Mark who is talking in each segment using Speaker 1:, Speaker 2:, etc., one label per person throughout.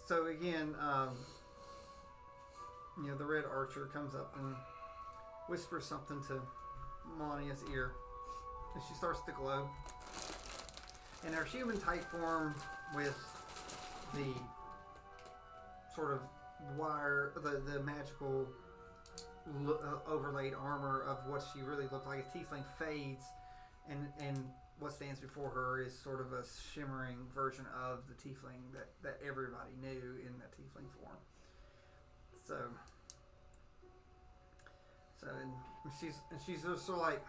Speaker 1: So again, the red archer comes up and whispers something to Melania's ear, and she starts to glow. And her human type form with the sort of wire, the magical overlaid armor of what she really looked like, a tiefling, fades, and what stands before her is sort of a shimmering version of the tiefling that everybody knew in that tiefling form. And she's just sort of like,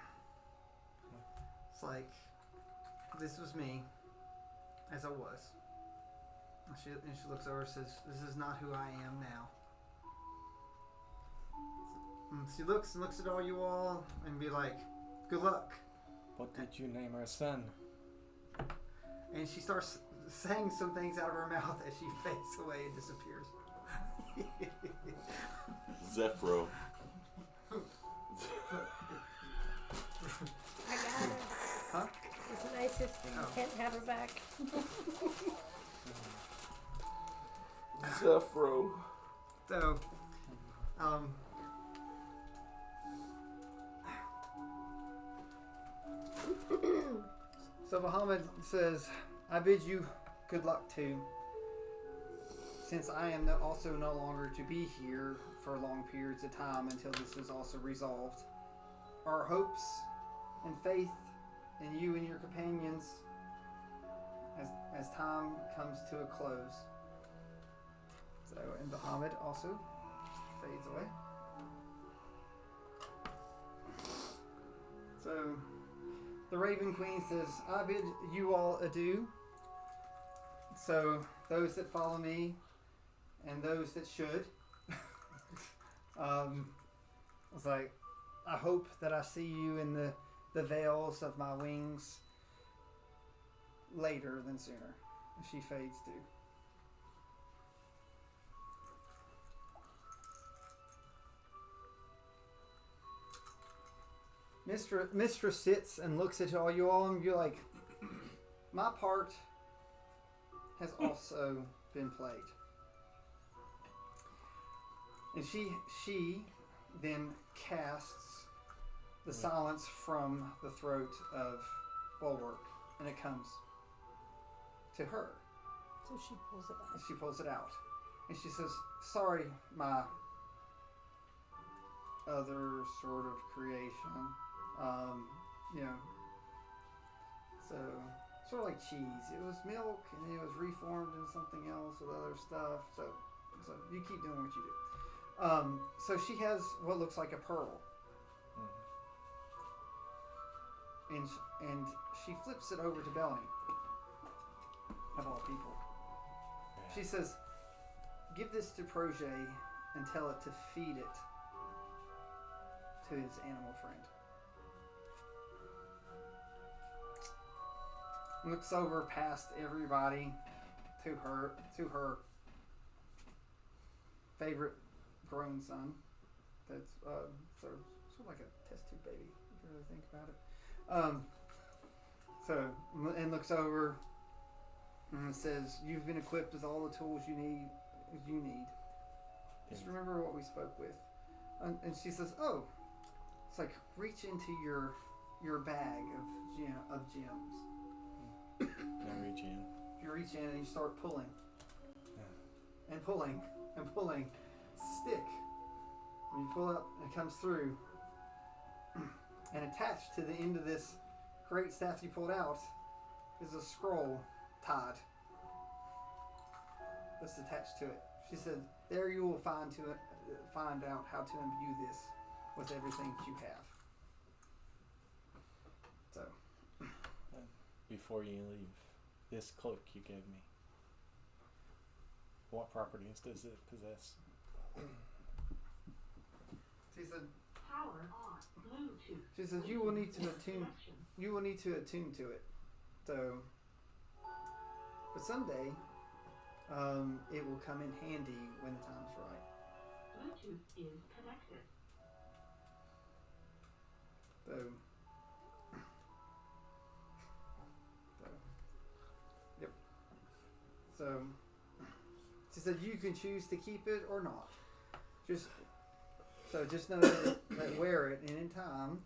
Speaker 1: it's like, this was me as I was. And she looks over and says, this is not who I am now. And she looks at all you all and be like, good luck.
Speaker 2: What did you name our son?
Speaker 1: And she starts saying some things out of her mouth as she fades away and disappears.
Speaker 3: Zephyro.
Speaker 4: I got her.
Speaker 1: Huh?
Speaker 4: It's my sister. You can't have her back.
Speaker 3: Zephyro.
Speaker 1: So, so Muhammad says, I bid you good luck too, since I am also no longer to be here for long periods of time until this is also resolved. Our hopes and faith in you and your companions as time comes to a close. So, and Muhammad also fades away. So, the Raven Queen says, I bid you all adieu. So, those that follow me and those that should. It's like, I hope that I see you in the veils of my wings later than sooner. She fades too. Mistress sits and looks at all you all, and you're like, my part has also been played. And she then casts the silence from the throat of Bulwark, and it comes to her.
Speaker 4: So she pulls it out.
Speaker 1: And she pulls it out. And she says, sorry, my other sort of creation. So sort of like cheese. It was milk, and it was reformed into something else with other stuff. So you keep doing what you do. So she has what looks like a pearl, and she flips it over to Bellamy, of all people. She says, "Give this to Projet and tell it to feed it to his animal friend." Looks over past everybody to her favorite grown son. That's sort of like a test tube baby, if you really think about it. And looks over and says, "You've been equipped with all the tools you need. Just remember what we spoke with." And she says, "Oh, it's like reach into your bag of gems."
Speaker 2: I reach in.
Speaker 1: You reach in and you start pulling. And pulling and pulling. Stick. When you pull up, it comes through. And attached to the end of this great staff you pulled out is a scroll tied. That's attached to it. She said, "There you will find out how to imbue this with everything that you have." So.
Speaker 2: Before you leave, this cloak you gave me, what properties does it possess?
Speaker 1: She said,
Speaker 5: "Power on Bluetooth."
Speaker 1: She says you will need to attune to it. So, but someday, it will come in handy when the time is right.
Speaker 5: Bluetooth is connected.
Speaker 1: So, yep. So, she said you can choose to keep it or not. Just know that wear it, and in time.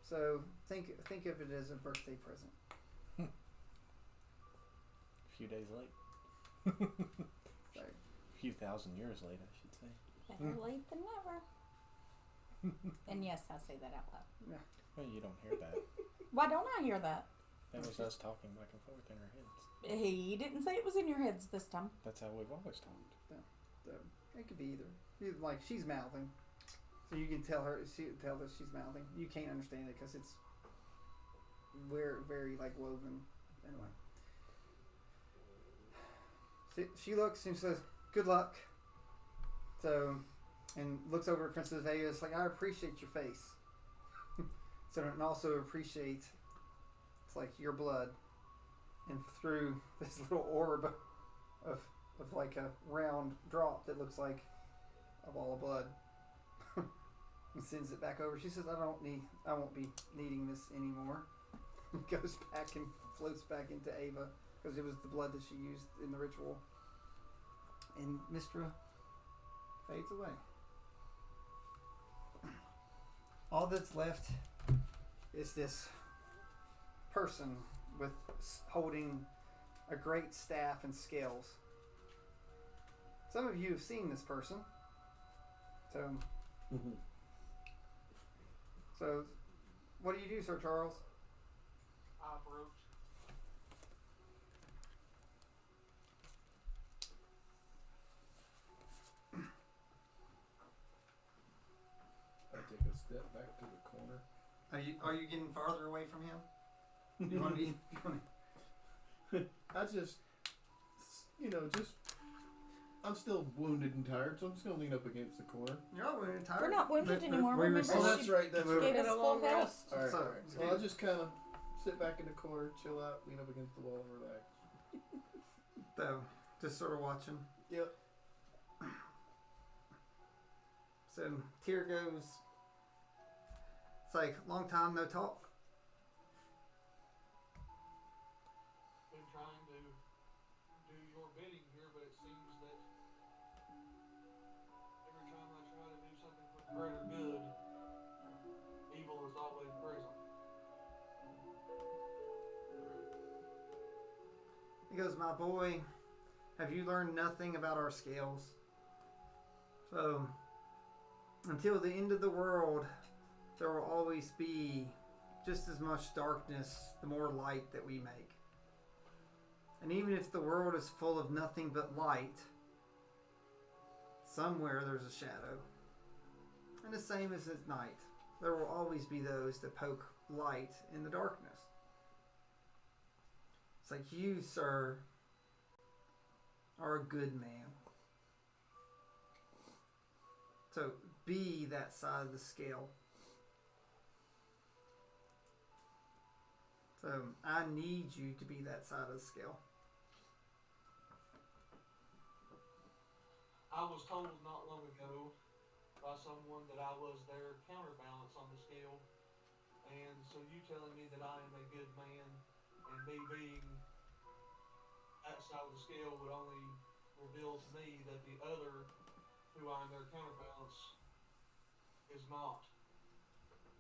Speaker 1: So think of it as a birthday present.
Speaker 2: A few days late.
Speaker 1: So,
Speaker 2: A few thousand years late, I should say.
Speaker 4: Better late than never. And yes, I say that out loud.
Speaker 2: Well, you don't hear that.
Speaker 4: Why don't I hear that?
Speaker 2: That was us talking back and forth in our heads.
Speaker 4: He didn't say it was in your heads this time.
Speaker 2: That's how we've always talked.
Speaker 1: so it could be either. Like she's mouthing, so you can tell that she's mouthing. You can't understand it because it's very like woven. Anyway, she looks and says, "Good luck." So, and looks over at Princess Vega. It's like, I appreciate your face. So, and also appreciate, it's like your blood, and through this little orb of like a round drop that looks like a ball of blood, and sends it back over. She says, I won't be needing this anymore. Goes back and floats back into Ava because it was the blood that she used in the ritual. And Mistra fades away. All that's left is this person holding a great staff and scales. Some of you have seen this person. So what do you do, Sir Charles?
Speaker 3: I approach.
Speaker 6: I take a step back to the corner.
Speaker 1: Are you getting farther away from him? You want to be?
Speaker 6: I just, I'm still wounded and tired, so I'm just gonna lean up against the corner.
Speaker 1: You're all wounded and tired.
Speaker 4: We're not wounded anymore.
Speaker 1: we were
Speaker 4: Remember,
Speaker 6: Oh,
Speaker 1: saying-
Speaker 6: that's right. That's
Speaker 1: we were-
Speaker 4: gave
Speaker 6: right.
Speaker 4: us full health.
Speaker 6: All right.
Speaker 1: So-
Speaker 6: All right. So I'll just kind of sit back in the corner, chill out, lean up against the wall, and relax.
Speaker 1: So, just sort of watching.
Speaker 6: Yep.
Speaker 1: So, Tyr goes, it's like, long time no talk.
Speaker 3: Been trying to do your bidding here, but it seems that every time I try to do something for the greater good, evil is always present.
Speaker 1: He goes, my boy, have you learned nothing about our scales? So, until the end of the world, there will always be just as much darkness, the more light that we make. And even if the world is full of nothing but light, somewhere there's a shadow. And the same as at night, there will always be those that poke light in the darkness. It's like you, sir, are a good man. So be that side of the scale. So I need you to be that side of the scale.
Speaker 3: I was told not long ago by someone that I was their counterbalance on the scale, and so you telling me that I am a good man, and me being outside of the scale would only reveal to me that the other, who I am their counterbalance, is not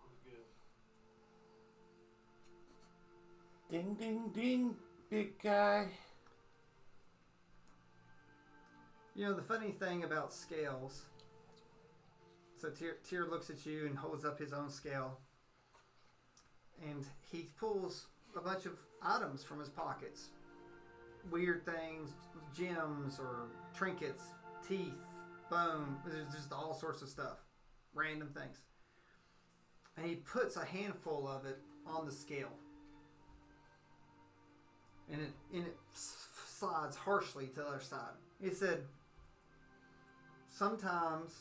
Speaker 3: for the good.
Speaker 7: Ding, ding, ding, big guy.
Speaker 1: You know, the funny thing about scales, so Tyr looks at you and holds up his own scale, and he pulls a bunch of items from his pockets. Weird things, gems or trinkets, teeth, bone, there's just all sorts of stuff, random things. And he puts a handful of it on the scale. And it slides harshly to the other side. He said, sometimes,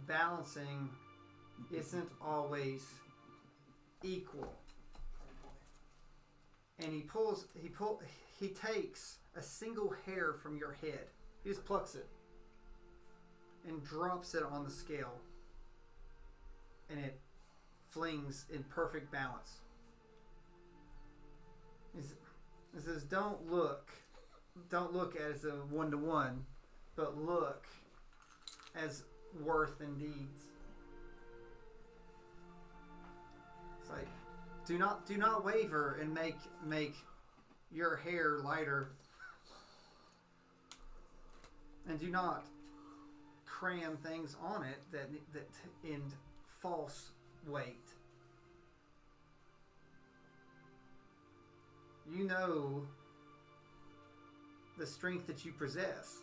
Speaker 1: balancing isn't always equal. And he takes a single hair from your head. He just plucks it and drops it on the scale. And it flings in perfect balance. He says, don't look look as a 1-to-1, but look as worth and deeds. It's like, do not waver and make your hair lighter, and do not cram things on it that in false weight. You know the strength that you possess.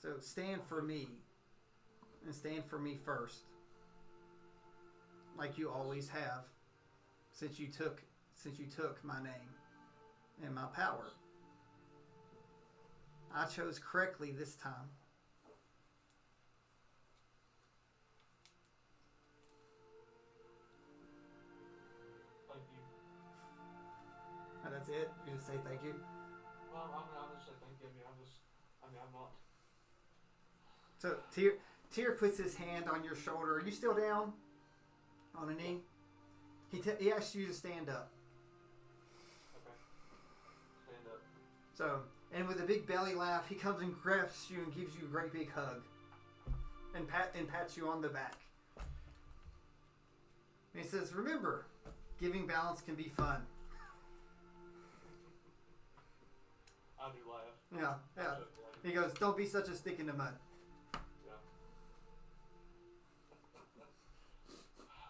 Speaker 1: So stand for me, and stand for me first, like you always have, since you took my name and my power. I chose correctly this time.
Speaker 3: Thank you.
Speaker 1: And that's it? You just say thank you?
Speaker 3: Well, I'll just say thank you. I'm not.
Speaker 1: So Tyr puts his hand on your shoulder. Are you still down? On a knee? He asks you to stand up.
Speaker 3: Okay. Stand up.
Speaker 1: So, and with a big belly laugh, he comes and grabs you and gives you a great big hug. And pats you on the back. And he says, remember, giving balance can be fun.
Speaker 3: I do laugh.
Speaker 1: Yeah. He goes, don't be such a stick in the mud.
Speaker 3: Yeah.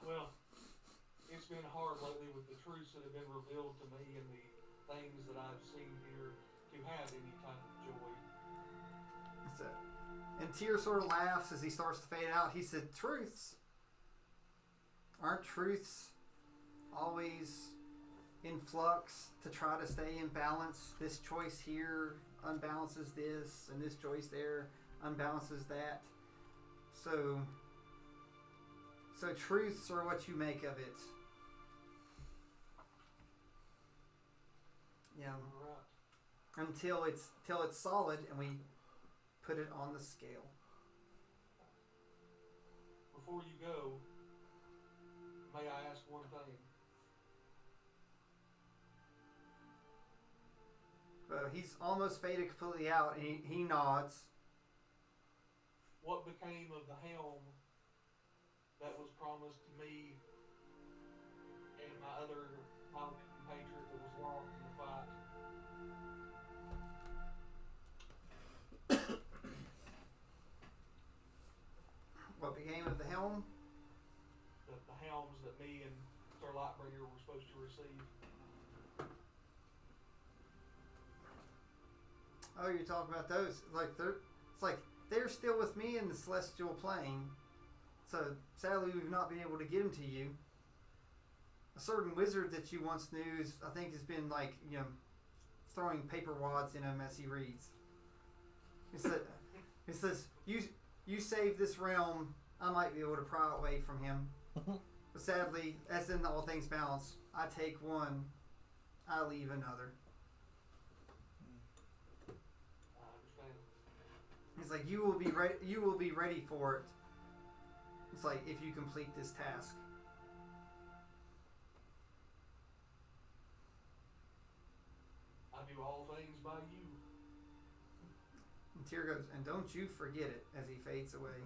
Speaker 3: Well, it's been hard lately with the truths that have been revealed to me and the things that I've seen here to have any type of joy.
Speaker 1: That's it. And Tyr sort of laughs as he starts to fade out. He said, aren't truths always in flux to try to stay in balance? This choice here unbalances this, and this choice there unbalances that. So truths are what you make of it. Yeah.
Speaker 3: All right.
Speaker 1: Until it's solid and we put it on the scale.
Speaker 3: Before you go, may I ask one thing?
Speaker 1: He's almost faded completely out, and he nods.
Speaker 3: What became of the helm that was promised to me and my other compatriot that was lost in the fight?
Speaker 1: What became of the helm?
Speaker 3: The helms that me and Sir Lightbringer were supposed to receive.
Speaker 1: Oh, you're talking about those? They're still with me in the celestial plane. So sadly, we've not been able to get them to you. A certain wizard that you once knew, I think, has been throwing paper wads in him as he reads. He says, you save this realm, I might be able to pry away from him. But sadly, as in all things balance, I take one, I leave another.
Speaker 3: I understand.
Speaker 1: He's like, you will be ready for it. It's like, if you complete this task.
Speaker 3: I do all things by you.
Speaker 1: And Tyr goes, and don't you forget it, as he fades away.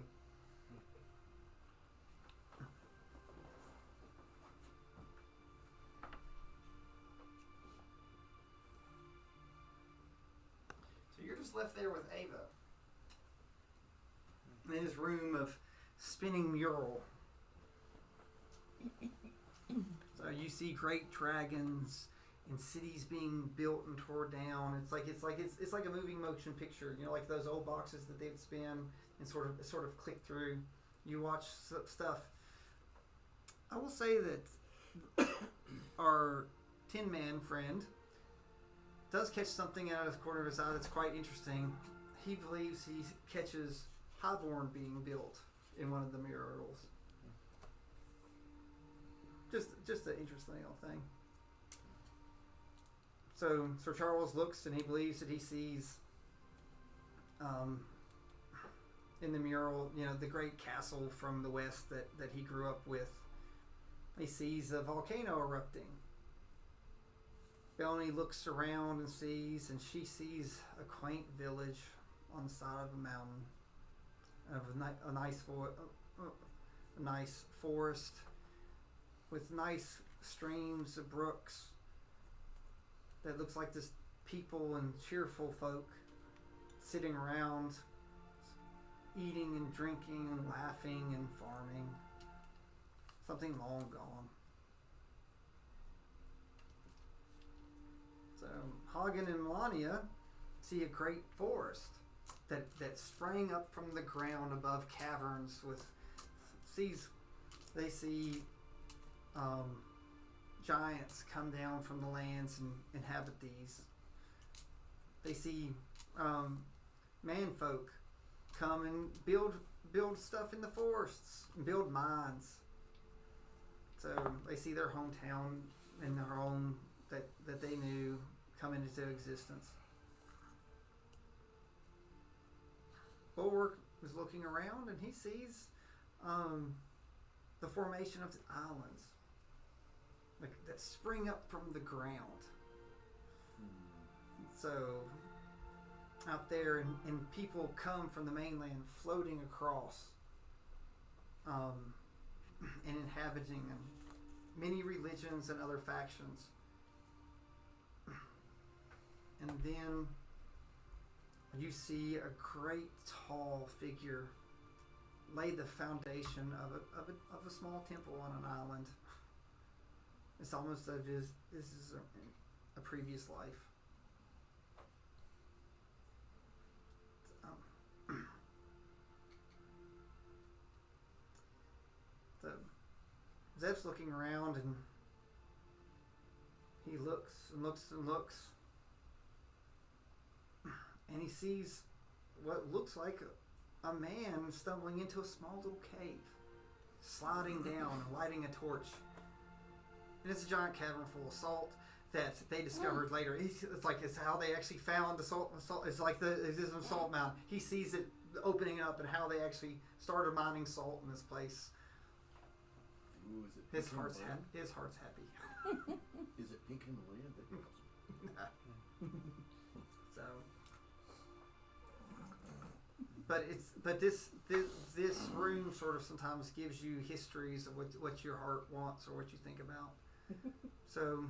Speaker 1: So you're just left there with Ava. In his room of spinning mural. So you see great dragons and cities being built and torn down. It's like a moving motion picture. Like those old boxes that they'd spin and sort of click through. You watch stuff. I will say that our Tin Man friend does catch something out of the corner of his eye that's quite interesting. He believes he catches Highborn being built in one of the murals. Just an interesting little thing. So Sir Charles looks and he believes that he sees in the mural, the great castle from the west that he grew up with. he sees a volcano erupting. Belny looks around and sees, and she sees a quaint village on the side of a mountain, of a nice forest with nice streams of brooks that looks like this people and cheerful folk sitting around, eating and drinking and laughing and farming. Something long gone. So Hagen and Melania see a great forest that sprang up from the ground above caverns with they see giants come down from the lands and inhabit these. They see manfolk come and build stuff in the forests and build mines. So they see their hometown and their home that they knew come into existence. Bulwark was looking around and he sees the formation of the islands that spring up from the ground. So out there, and people come from the mainland floating across and inhabiting them. Many religions and other factions. And then you see a great tall figure lay the foundation of a small temple on an island. It's almost as if this is a previous life. So Zeb's looking around and he looks and looks and looks, and he sees what looks like a man stumbling into a small little cave, sliding down and lighting a torch. And it's a giant cavern full of salt that they discovered later. It's how they actually found the salt. It's like it is a salt mound. He sees it opening up and how they actually started mining salt in this place.
Speaker 6: Ooh, is it
Speaker 1: His
Speaker 6: pink
Speaker 1: heart's
Speaker 6: in the land?
Speaker 1: happy. His heart's happy.
Speaker 6: Is it pink in the land?
Speaker 1: So, but this room sort of sometimes gives you histories of what your heart wants or what you think about. So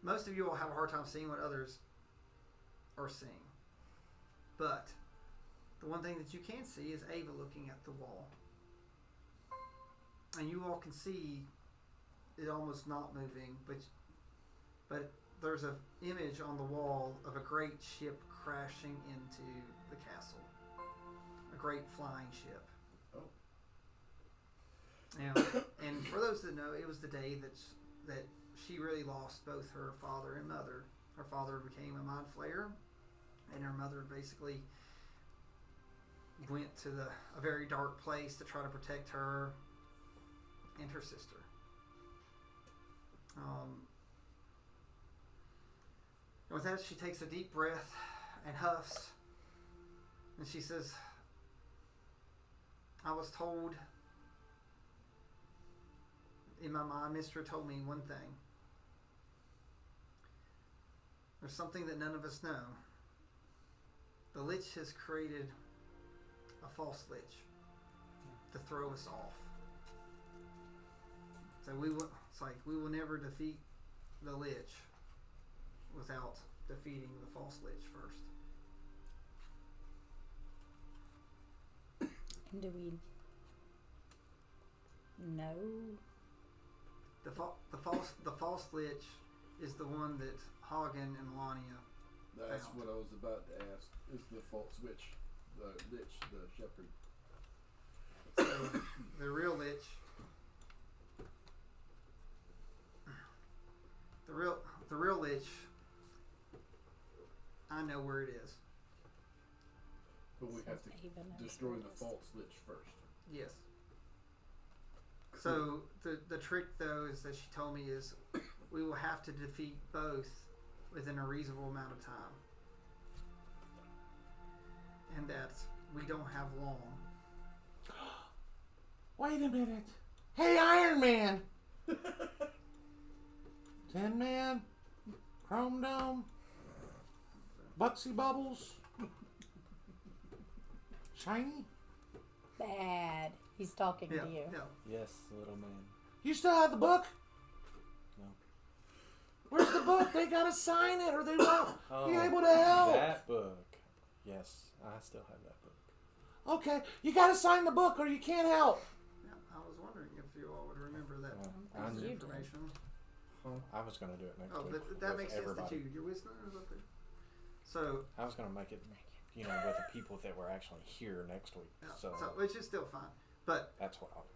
Speaker 1: most of you will have a hard time seeing what others are seeing, but the one thing that you can see is Ava looking at the wall, and you all can see it almost not moving, but there's an image on the wall of a great ship crashing into the castle. A great flying ship.
Speaker 6: Oh.
Speaker 1: And for those that know, it was the day that she really lost both her father and mother. Her father became a mind flayer, and her mother basically went to a very dark place to try to protect her and her sister. And with that, she takes a deep breath and huffs, and she says, I was told, in my mind, Mister told me one thing. There's something that none of us know. The Lich has created a false Lich to throw us off. So we will never defeat the Lich without defeating the false Lich first.
Speaker 4: And do we know?
Speaker 1: The false Lich is the one that Hagen and Melania
Speaker 6: That's
Speaker 1: found.
Speaker 6: what I was about to ask. Is the false witch, the lich, the shepherd?
Speaker 1: So the real Lich, the real Lich, I know where it is.
Speaker 6: But we have to
Speaker 4: Ava knows
Speaker 6: destroy
Speaker 4: where it
Speaker 6: the
Speaker 4: is.
Speaker 6: false lich first.
Speaker 1: Yes. So the trick though is that she told me is we will have to defeat both within a reasonable amount of time, and that we don't have long.
Speaker 7: Wait a minute. Hey, Iron Man. Tin Man. Chrome Dome. Bugsy Bubbles. Shiny.
Speaker 4: Bad. He's talking
Speaker 1: Yeah,
Speaker 4: to you.
Speaker 1: yeah.
Speaker 2: Yes, little man.
Speaker 7: You still have the book?
Speaker 2: No.
Speaker 7: Where's the book? They gotta sign it or they won't be
Speaker 2: Oh,
Speaker 7: able to help.
Speaker 2: that book. Yes, I still have that book.
Speaker 7: Okay, you gotta sign the book or you can't help.
Speaker 1: Yeah, I was wondering if you all would remember that
Speaker 2: Well, I
Speaker 1: piece of
Speaker 2: knew.
Speaker 1: information.
Speaker 2: I was gonna do it next
Speaker 1: Oh,
Speaker 2: week.
Speaker 1: that
Speaker 2: with
Speaker 1: makes sense
Speaker 2: everybody.
Speaker 1: to you. Your wisdom is up there. So,
Speaker 2: I was gonna make it, with the people that were actually here next week.
Speaker 1: yeah,
Speaker 2: So,
Speaker 1: which is still fine. But
Speaker 2: that's what I was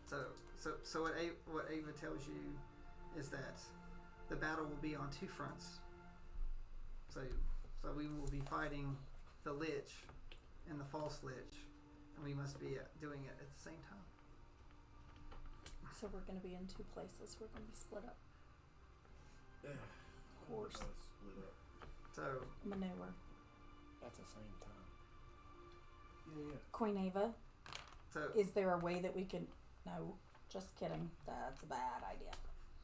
Speaker 2: gonna do.
Speaker 1: So what Ava tells you is that the battle will be on two fronts. So we will be fighting the Lich and the false Lich, and we must be doing it at the same time.
Speaker 4: So we're going to be in two places. We're going to be split up.
Speaker 6: Of
Speaker 4: course.
Speaker 6: Split up.
Speaker 1: So
Speaker 4: Manure.
Speaker 2: At the same time.
Speaker 6: Yeah.
Speaker 4: Queen Ava,
Speaker 1: so
Speaker 4: is there a way that we can... No, just kidding. That's a bad idea.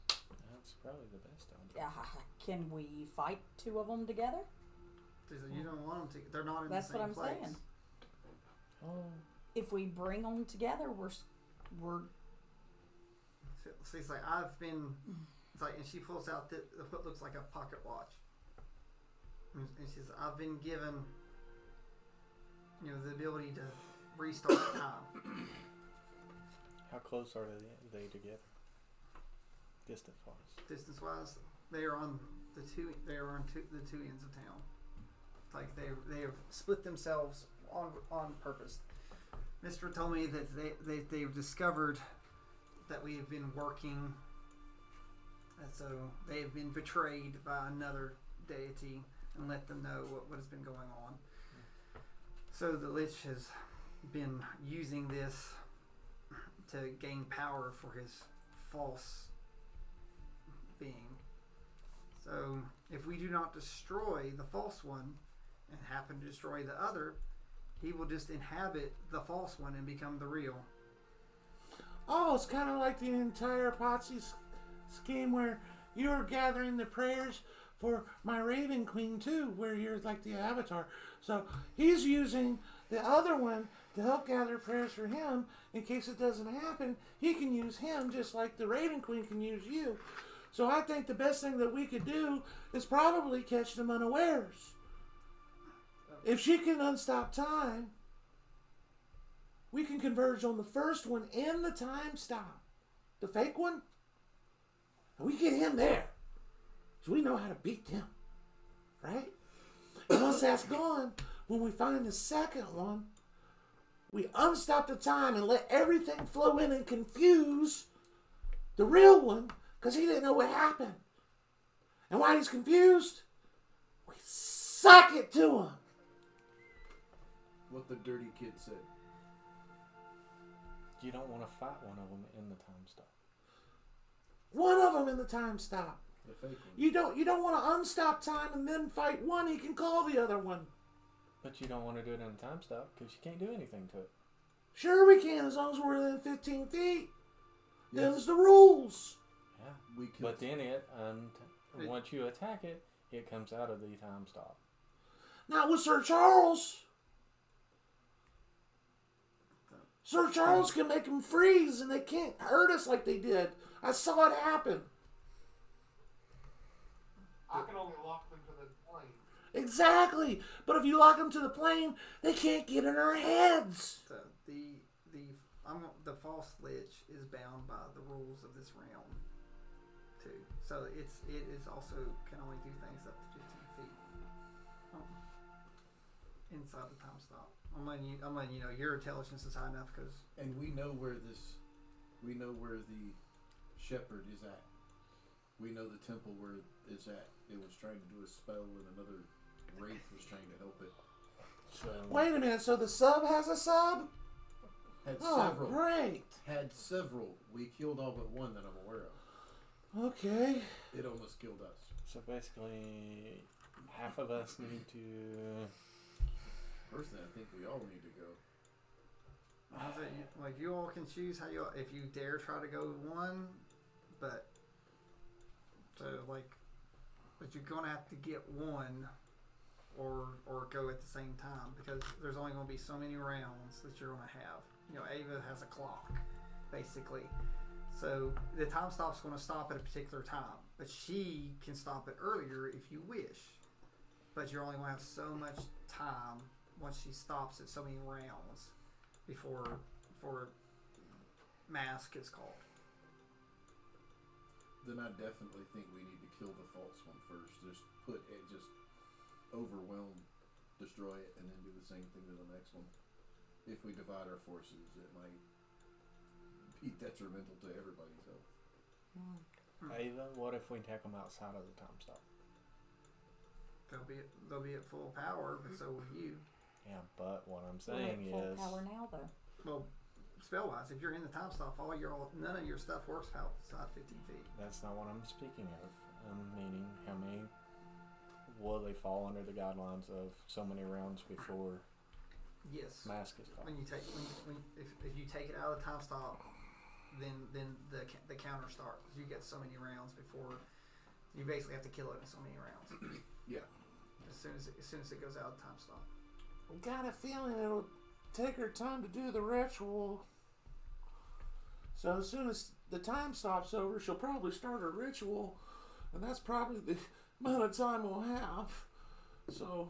Speaker 2: That's probably the best idea.
Speaker 4: Yeah, can we fight two of them together?
Speaker 1: you don't want them to. They're not in
Speaker 4: That's
Speaker 1: the same
Speaker 4: what I'm
Speaker 1: place.
Speaker 4: saying.
Speaker 2: Oh,
Speaker 4: If we bring them together, we're
Speaker 1: So it's like I've been. It's like, and she pulls out what looks like a pocket watch. And she says, "I've been given, the ability to restart time."
Speaker 2: how close are they together? Distant wise.
Speaker 1: Distance wise, they are on the two. They are on the two ends of town. It's like they have split themselves on purpose. Mister told me that they've discovered that we have been working, and so they have been betrayed by another deity and let them know what has been going on. So the Lich has been using this to gain power for his false being. So if we do not destroy the false one and happen to destroy the other, he will just inhabit the false one and become the real.
Speaker 7: Oh, it's kind of like the entire Potsy scheme where you're gathering the prayers for my Raven Queen too, where you're like the avatar. So he's using the other one to help gather prayers for him in case it doesn't happen. He can use him just like the Raven Queen can use you. So I think the best thing that we could do is probably catch them unawares. If she can unstop time, we can converge on the first one and the time stop. The fake one. And we get him there. So we know how to beat them. Right? And once that's gone, when we find the second one, we unstop the time and let everything flow in and confuse the real one because he didn't know what happened. And while he's confused, we suck it to him.
Speaker 6: What the dirty kid said.
Speaker 2: You don't want to fight one of them in the time stop.
Speaker 7: One of them in the time stop.
Speaker 6: The fake one.
Speaker 7: You don't want to unstop time and then fight one. He can call the other one.
Speaker 2: But you don't want to do it in the time stop because you can't do anything to it.
Speaker 7: Sure we can, as long as we're within 15 feet.
Speaker 6: Yes.
Speaker 7: Them's the rules.
Speaker 2: Yeah.
Speaker 6: We could.
Speaker 2: But then once you attack it, it comes out of the time stop.
Speaker 7: Not with Sir Charles. Sir Charles can make them freeze and they can't hurt us like they did. I saw it happen.
Speaker 3: I can only lock them to the plane.
Speaker 7: Exactly. But if you lock them to the plane, they can't get in our heads.
Speaker 1: So the false Lich is bound by the rules of this realm too. So it is also can only do things up to 15 feet inside the time stop. I'm letting you know your intelligence is high enough because.
Speaker 6: And we know where the Sheppard is at. We know the temple where it's at. It was trying to do a spell and another wraith was trying to help it.
Speaker 2: So
Speaker 7: Wait a minute, so the sub has a sub?
Speaker 6: Had
Speaker 7: Oh,
Speaker 6: several.
Speaker 7: great.
Speaker 6: Had several. We killed all but one that I'm aware of.
Speaker 7: Okay.
Speaker 6: It almost killed us.
Speaker 2: So basically, half of us need to.
Speaker 6: Personally, I think we all need to go.
Speaker 1: How's it? Like you all can choose how you if you dare try to go one, but so like, but you're gonna have to get one, or go at the same time because there's only gonna be so many rounds that you're gonna have. You know, Ava has a clock, basically. So the time stop's going to stop at a particular time, but she can stop it earlier if you wish. But you're only going to have so much time once she stops at so many rounds before mask is called.
Speaker 6: Then I definitely think we need to kill the false one first. Just put it, just overwhelm, destroy it, and then do the same thing to the next one. If we divide our forces, it might be detrimental to everybody's health.
Speaker 2: Ava, what if we take them outside of the time stop?
Speaker 1: They'll be at full power, but so will you.
Speaker 2: Yeah, but what I'm
Speaker 4: We're at
Speaker 2: saying
Speaker 4: full
Speaker 2: is,
Speaker 4: power now, though.
Speaker 1: Well, spell wise, if you're in the time stop, none of your stuff works outside 15 feet.
Speaker 2: that's not what I'm speaking of. I'm meaning how many will they fall under the guidelines of so many rounds before
Speaker 1: Yes.
Speaker 2: mask is called?
Speaker 1: When you take if you take it out of the time stop, then the counter starts. You get so many rounds before you basically have to kill it in so many rounds.
Speaker 6: Yeah.
Speaker 1: As soon as it goes out of the time stop.
Speaker 7: Got a feeling it'll take her time to do the ritual. So as soon as the time stops over, she'll probably start her ritual, and that's probably the amount of time we'll have. So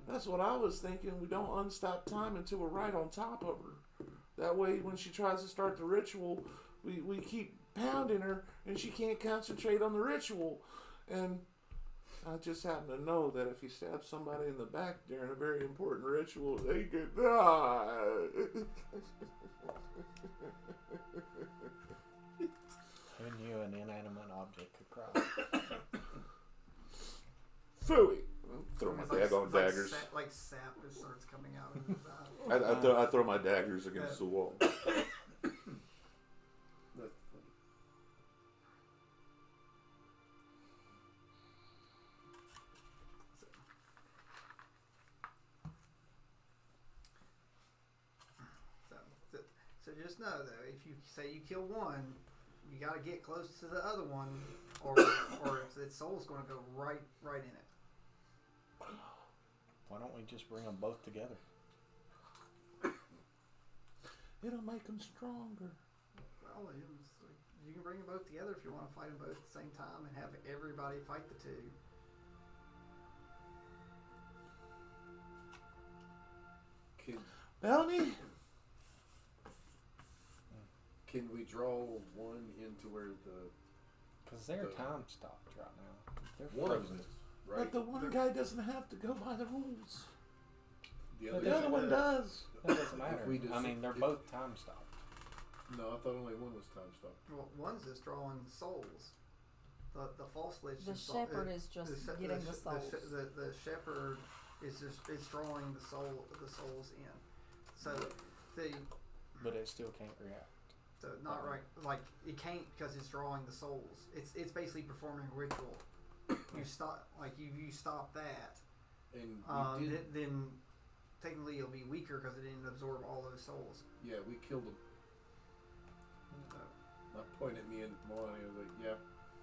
Speaker 7: that's what I was thinking. We don't unstop time until we're right on top of her. That way, when she tries to start the ritual, we keep pounding her, and she can't concentrate on the ritual. And I just happen to know that if you stab somebody in the back during a very important ritual, they could die.
Speaker 2: Who knew an inanimate object could cry?
Speaker 7: Phooey. Throw my
Speaker 1: It's like-
Speaker 7: daggone
Speaker 1: it's
Speaker 7: daggers.
Speaker 1: Like sap just starts coming out of his eye.
Speaker 7: I throw my daggers against the wall.
Speaker 6: That's funny.
Speaker 1: So just know though, if you say you kill one, you got to get close to the other one, or its soul's going to go right in it.
Speaker 2: Why don't we just bring them both together?
Speaker 7: It'll make them stronger.
Speaker 1: Well, you can bring them both together if you want to fight them both at the same time and have everybody fight the two.
Speaker 7: Melanie?
Speaker 6: Can we draw one into where
Speaker 2: Because they're time stopped right now. They're
Speaker 6: one of
Speaker 2: frozen.
Speaker 6: us, right?
Speaker 7: But the one guy doesn't have to go by the rules.
Speaker 6: The
Speaker 7: The other one does.
Speaker 2: That doesn't matter.
Speaker 6: we just-
Speaker 2: I mean, they're both time stopped.
Speaker 6: No, I thought only one was time stopped.
Speaker 1: Well, one's just drawing souls. The false lich.
Speaker 4: The
Speaker 1: is
Speaker 4: Sheppard is just getting the souls.
Speaker 1: The Sheppard is drawing the souls in. So
Speaker 2: But it still can't react.
Speaker 1: so not right. Like it can't because it's drawing the souls. It's basically performing a ritual. You stop you stop that.
Speaker 6: And we did.
Speaker 1: Then technically it'll be weaker because it didn't absorb all those souls.
Speaker 6: Yeah, we killed him. Not pointing at me and Melania. I was like, yeah,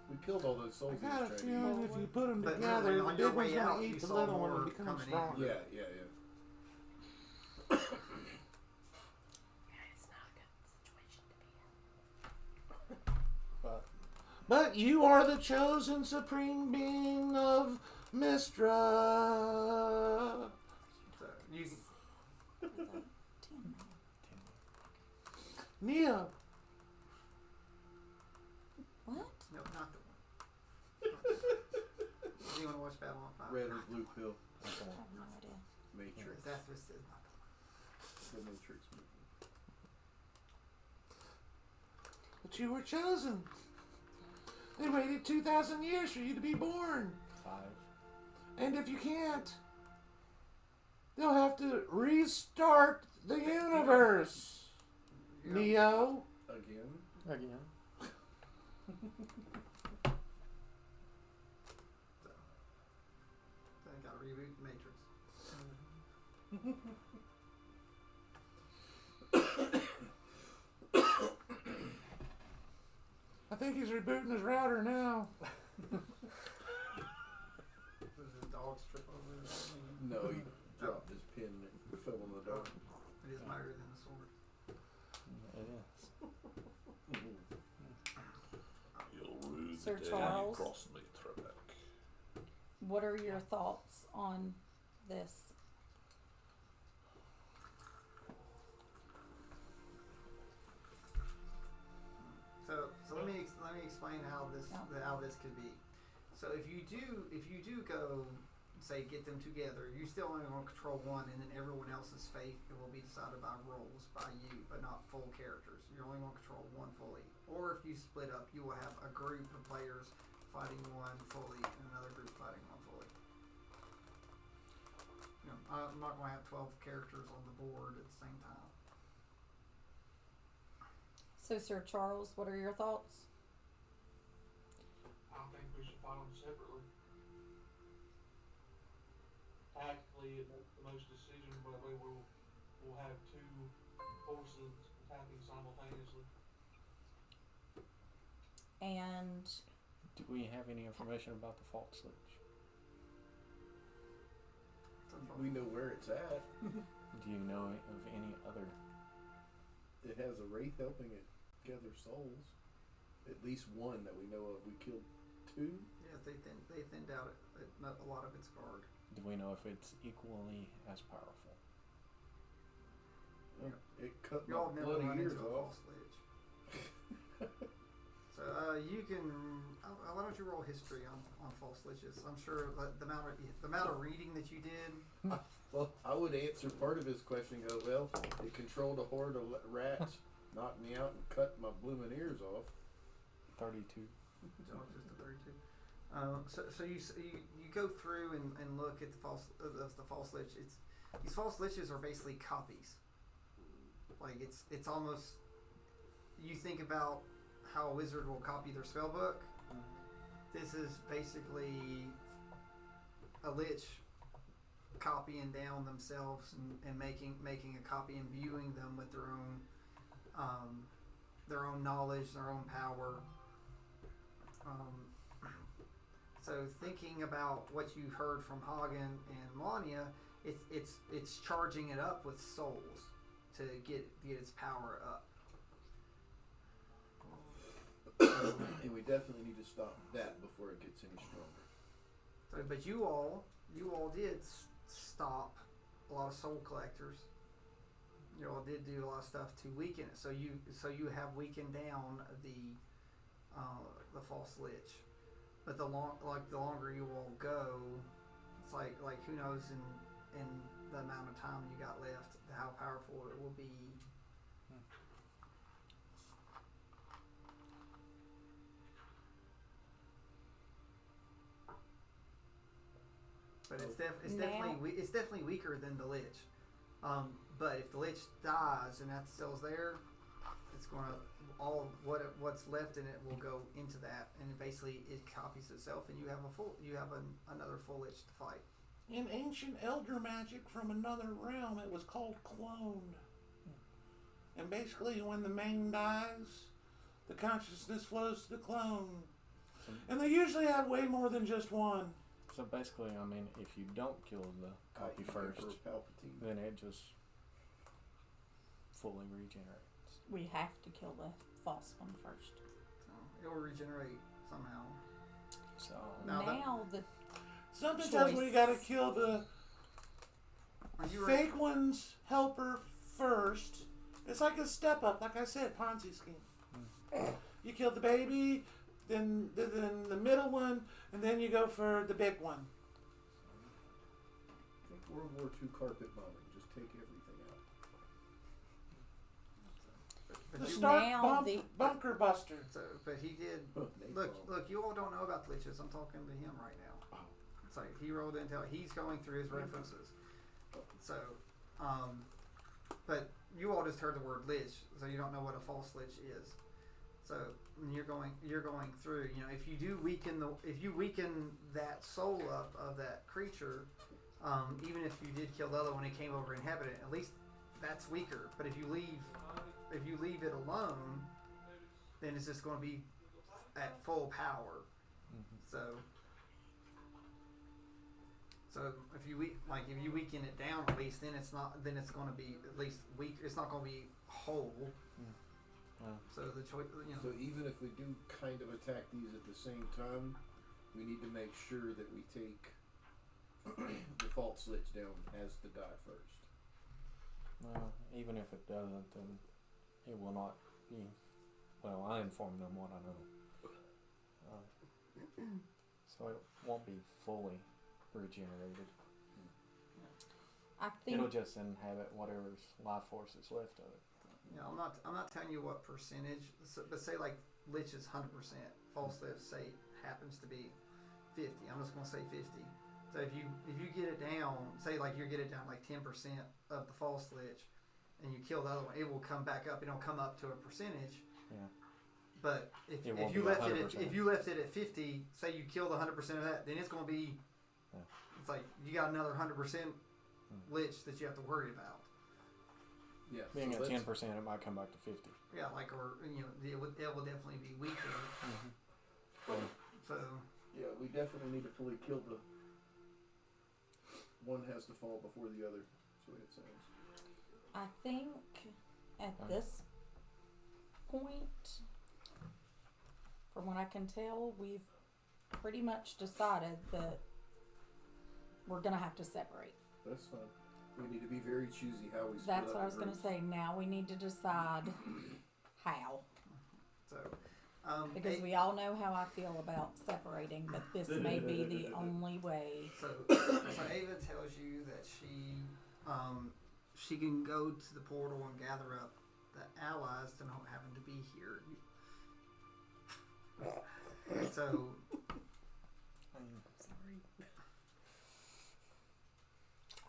Speaker 6: we killed all those
Speaker 7: I
Speaker 6: souls. he
Speaker 7: got a
Speaker 6: was trying to
Speaker 7: feeling
Speaker 6: eat.
Speaker 7: if you put them
Speaker 1: But
Speaker 7: together,
Speaker 1: really,
Speaker 7: the
Speaker 1: on your
Speaker 7: big one's
Speaker 1: way out,
Speaker 7: going to
Speaker 1: you
Speaker 7: eat the
Speaker 1: saw
Speaker 7: little one
Speaker 1: more
Speaker 7: and become
Speaker 1: coming in.
Speaker 7: stronger.
Speaker 6: Yeah.
Speaker 4: It's not a good situation to be in.
Speaker 2: But
Speaker 7: But you are the chosen supreme being of Mistra.
Speaker 1: So you
Speaker 7: Neo.
Speaker 4: What?
Speaker 1: nope, not the one. Do you want to watch Babylon 5?
Speaker 6: Red or blue pill.
Speaker 4: I have no idea.
Speaker 6: Matrix.
Speaker 1: That's what it says, not the one.
Speaker 6: The Matrix movie.
Speaker 7: But you were chosen. They waited 2,000 years for you to be born.
Speaker 2: 5.
Speaker 7: And if you can't, they'll have to restart the universe.
Speaker 1: Yeah.
Speaker 7: Neo.
Speaker 6: Again.
Speaker 2: Again.
Speaker 1: So they got to reboot Matrix.
Speaker 7: think he's rebooting his router now.
Speaker 1: Does his dog trip over it?
Speaker 6: No, he dropped his pin and it fell on the dog.
Speaker 1: It is mightier than the sword.
Speaker 2: It is.
Speaker 8: You'll rue
Speaker 4: Sir
Speaker 8: the day
Speaker 4: Charles?
Speaker 8: you cross me, Trebek.
Speaker 4: What are your thoughts on this?
Speaker 1: So let me explain how this could be. So if you do go say get them together, you still only want to control one, and then everyone else's fate will be decided by roles by you, but not full characters. You only want to control one fully. Or if you split up, you will have a group of players fighting one fully and another group fighting one fully. You know, I'm not going to have 12 characters on the board at the same time.
Speaker 4: So, Sir Charles, what are your thoughts?
Speaker 3: I think we should fight them separately. Tactically, it makes the most decision, but we will have two forces attacking simultaneously.
Speaker 4: And
Speaker 2: Do we have any information about the fault switch?
Speaker 6: We know where it's at.
Speaker 2: Do you know of any other?
Speaker 6: It has a wraith helping it gather souls. At least one that we know of. We killed two.
Speaker 1: Yes, they thinned out a lot of its guard.
Speaker 2: Do we know if it's equally as powerful?
Speaker 6: Oh, it cut
Speaker 1: You
Speaker 6: my
Speaker 1: all never
Speaker 6: bloody
Speaker 1: run
Speaker 6: ears
Speaker 1: into a
Speaker 6: off.
Speaker 1: false lich. So you can. Why don't you roll history on false liches? I'm sure the amount of reading that you did.
Speaker 6: Well, I would answer part of his question. Go, well, it controlled a horde of rats, knocked me out, and cut my blooming ears off.
Speaker 2: 32.
Speaker 1: Just a 32. So you go through and look at the false lich. These false liches are basically copies. Like it's almost, you think about how a wizard will copy their spell book. This is basically a lich copying down themselves and making a copy, imbuing them with their own knowledge, their own power. So thinking about what you heard from Hagen and Melania, it's charging it up with souls to get its power up.
Speaker 6: And we definitely need to stop that before it gets any stronger.
Speaker 1: So, but you all did stop a lot of soul collectors. You all did do a lot of stuff to weaken it. So you have weakened down the false lich. But the longer you all go, it's like who knows in the amount of time you got left, how powerful it will be. But it's definitely weaker than the lich. But if the lich dies and that cell's there, it's gonna what's left in it will go into that, and basically it copies itself, and you have another full lich to fight.
Speaker 7: In ancient elder magic from another realm, it was called cloned. And basically, when the main dies, the consciousness flows to the clone. And they usually have way more than just one.
Speaker 2: So basically, I mean, if you don't kill the copy first,
Speaker 6: Palpatine.
Speaker 2: then it just fully regenerates.
Speaker 4: we have to kill the false one first.
Speaker 1: So it will regenerate somehow.
Speaker 2: So
Speaker 1: Now
Speaker 7: Something tells me we gotta kill the
Speaker 1: Are you
Speaker 7: fake one's helper first. It's like a step up, like I said, Ponzi scheme. You kill the baby, then the middle one, and then you go for the big one.
Speaker 6: I think World War II carpet bombing. Just take everything out.
Speaker 7: The
Speaker 1: you,
Speaker 7: Stark
Speaker 4: Now
Speaker 7: bunker buster.
Speaker 1: but he did.
Speaker 6: Napalm.
Speaker 1: Look, you all don't know about the liches. I'm talking to him right now. It's like he rolled into. He's going through his references. So, but you all just heard the word lich, so you don't know what a false lich is. So when you're going through. You know, if you weaken that soul up of that creature, even if you did kill the other one, it came over and inhabited it. At least that's weaker. But if you leave it alone, then it's just going to be full power. So if you weaken it down at least, then it's going to be at least weak. It's not going to be whole. So the choice,
Speaker 6: So even if we do kind of attack these at the same time, we need to make sure that we take the fault switch down has to die first.
Speaker 2: Well, even if it doesn't, then it will not be. Well, I inform them what I know. So it won't be fully regenerated.
Speaker 4: I think
Speaker 2: It'll just inhabit whatever's life force is left of it.
Speaker 1: I'm not telling you what percentage, but say like Lich is 100%, false lift say happens to be 50. I'm just gonna say 50. So if you get it down, say like you get it down like 10% of the false Lich, and you kill the other one, it will come back up. It'll come up to a percentage.
Speaker 2: Yeah.
Speaker 1: But if
Speaker 2: won't
Speaker 1: you
Speaker 2: be
Speaker 1: left
Speaker 2: 100%.
Speaker 1: if you left it at 50, say you killed 100% of that, then it's gonna be.
Speaker 2: Yeah.
Speaker 1: It's like you got another 100% Lich that you have to worry about.
Speaker 6: Yeah.
Speaker 2: Being
Speaker 6: so
Speaker 2: at
Speaker 6: let's-
Speaker 2: 10%, it might come back to 50.
Speaker 1: Yeah, like it will definitely be weaker. So
Speaker 6: Yeah, we definitely need to fully kill the. One has to fall before the other. That's the way it sounds.
Speaker 4: I think at this point, from what I can tell, we've pretty much decided that we're gonna have to separate.
Speaker 6: That's fine. We need to be very choosy how we split
Speaker 4: That's
Speaker 6: up
Speaker 4: what I was
Speaker 6: the
Speaker 4: gonna
Speaker 6: groups.
Speaker 4: say. Now we need to decide how,
Speaker 1: so
Speaker 4: because we all know how I feel about separating, but this may be the only way.
Speaker 1: So Ava tells you that she can go to the portal and gather up the allies to not having to be here. So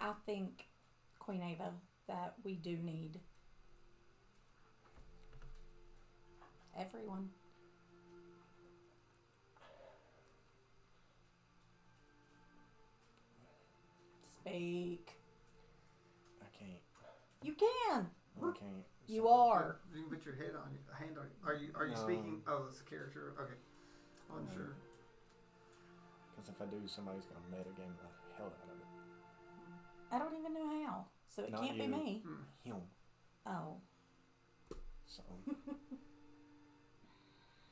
Speaker 4: I think, Queen Ava, that we do need everyone. Speak.
Speaker 2: I can't.
Speaker 4: You can.
Speaker 2: I can't.
Speaker 4: You are.
Speaker 1: you can put your hand on. Are you
Speaker 2: No.
Speaker 1: speaking? Oh, it's a character. Okay, I wasn't sure.
Speaker 2: Because if I do, somebody's going to metagame the hell out of it.
Speaker 4: I don't even know how, so it
Speaker 2: Not
Speaker 4: can't be
Speaker 2: you.
Speaker 4: me.
Speaker 2: Him.
Speaker 4: Oh.
Speaker 2: So,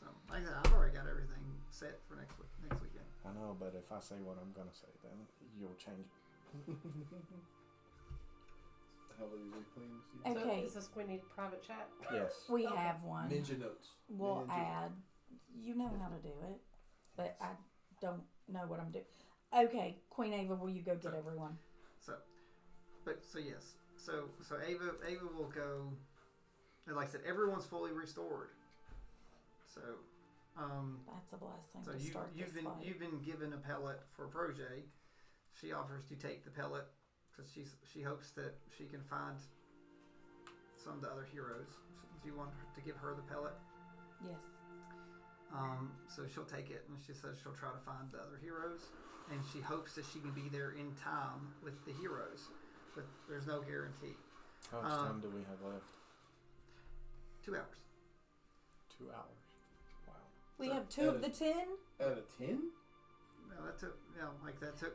Speaker 1: So, like I said, I've already got everything set for next weekend.
Speaker 2: I know, but if I say what I'm going to say, then you'll change it.
Speaker 6: How are we playing this evening?
Speaker 4: Okay.
Speaker 9: So is this we need private chat?
Speaker 2: Yes.
Speaker 4: We
Speaker 9: Okay.
Speaker 4: have one.
Speaker 6: Ninja notes.
Speaker 4: We'll
Speaker 6: Ninja.
Speaker 4: add. You know how to do it, but I don't know what I'm doing. Okay, Queen Ava, will you go get everyone?
Speaker 1: So yes. So Ava will go. And like I said, everyone's fully restored. So
Speaker 4: That's a blessing
Speaker 1: so
Speaker 4: to start
Speaker 1: you've
Speaker 4: this fight.
Speaker 1: been given a pellet for Protege. She offers to take the pellet because she hopes that she can find some of the other heroes. Do you want to give her the pellet?
Speaker 4: Yes.
Speaker 1: So she'll take it, and she says she'll try to find the other heroes, and she hopes that she can be there in time with the heroes, but there's no guarantee.
Speaker 2: How much time do we have left?
Speaker 1: 2 hours.
Speaker 2: 2 hours. Wow.
Speaker 4: We
Speaker 1: So-
Speaker 4: have 2 of the 10.
Speaker 6: Out of 10?
Speaker 1: No, that took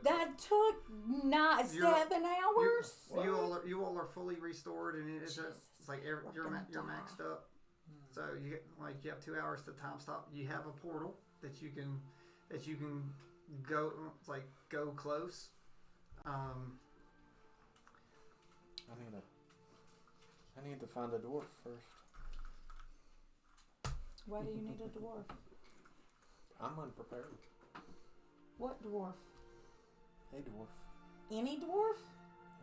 Speaker 4: That took not
Speaker 1: You're-
Speaker 4: 7 hours.
Speaker 1: you all are fully restored, and it's like
Speaker 4: we're
Speaker 1: you're
Speaker 4: gonna
Speaker 1: you're
Speaker 4: die.
Speaker 1: maxed up. So you have 2 hours to time stop. You have a portal that you can go go close.
Speaker 2: I need to find a dwarf first.
Speaker 4: Why do you need a dwarf?
Speaker 2: I'm unprepared.
Speaker 4: What dwarf?
Speaker 2: Hey, dwarf.
Speaker 4: Any dwarf?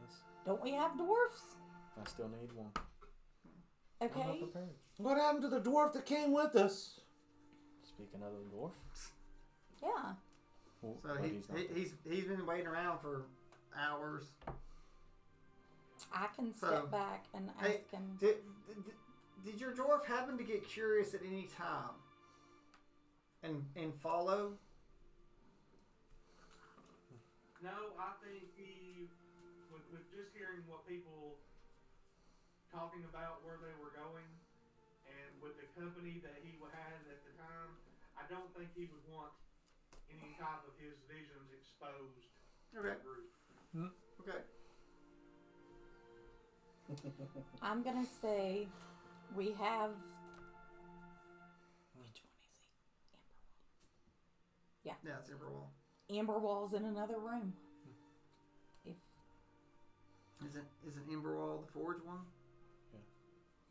Speaker 2: Yes.
Speaker 4: Don't we have dwarfs?
Speaker 2: I still need one. I'm not
Speaker 4: Okay.
Speaker 2: prepared.
Speaker 7: What happened to the dwarf that came with us?
Speaker 2: Speaking of the dwarf.
Speaker 4: Yeah.
Speaker 2: Well,
Speaker 1: So
Speaker 2: but he's not there.
Speaker 1: he's been waiting around for hours.
Speaker 4: I can
Speaker 1: So,
Speaker 4: step back and
Speaker 1: hey,
Speaker 4: ask him.
Speaker 1: Did your dwarf happen to get curious at any time and follow?
Speaker 3: No, I think he, with just hearing what people talking about where they were going, and with the company that he had at the time, I I don't think he would want any type of his visions exposed to
Speaker 1: Okay.
Speaker 3: the group.
Speaker 1: Okay.
Speaker 4: I'm gonna say we have. Which one is he?
Speaker 1: Yeah, it's Everwall.
Speaker 4: Amber Wall's in another room. If
Speaker 1: Isn't Emberwall the Forge one?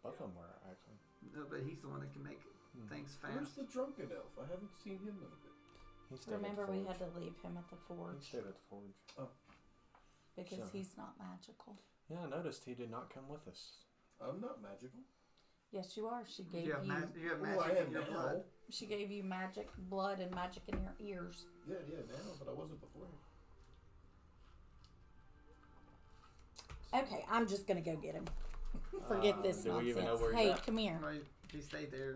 Speaker 2: Both of them were actually.
Speaker 1: No, but he's the one that can make things
Speaker 6: Where's
Speaker 1: fast.
Speaker 6: the drunken elf? I haven't seen him in a bit.
Speaker 2: He stayed
Speaker 4: remember
Speaker 2: at the
Speaker 4: we
Speaker 2: forge.
Speaker 4: had to leave him at the
Speaker 2: He
Speaker 4: forge
Speaker 2: stayed at the forge.
Speaker 4: because
Speaker 2: So-
Speaker 4: he's not magical.
Speaker 2: Yeah, I noticed he did not come with us.
Speaker 6: I'm not magical.
Speaker 4: Yes, you are. She gave
Speaker 1: You have,
Speaker 4: you.
Speaker 1: you have
Speaker 6: Oh,
Speaker 1: magic
Speaker 6: I
Speaker 1: in
Speaker 6: am
Speaker 1: your
Speaker 6: now.
Speaker 1: blood.
Speaker 4: She gave you magic blood and magic in your ears.
Speaker 6: Yeah, now, but I wasn't before.
Speaker 4: Okay, I'm just gonna go get him. Forget this
Speaker 2: do we
Speaker 4: nonsense.
Speaker 2: even know where he's
Speaker 4: Hey,
Speaker 2: at?
Speaker 4: come here.
Speaker 1: Right, he stayed there.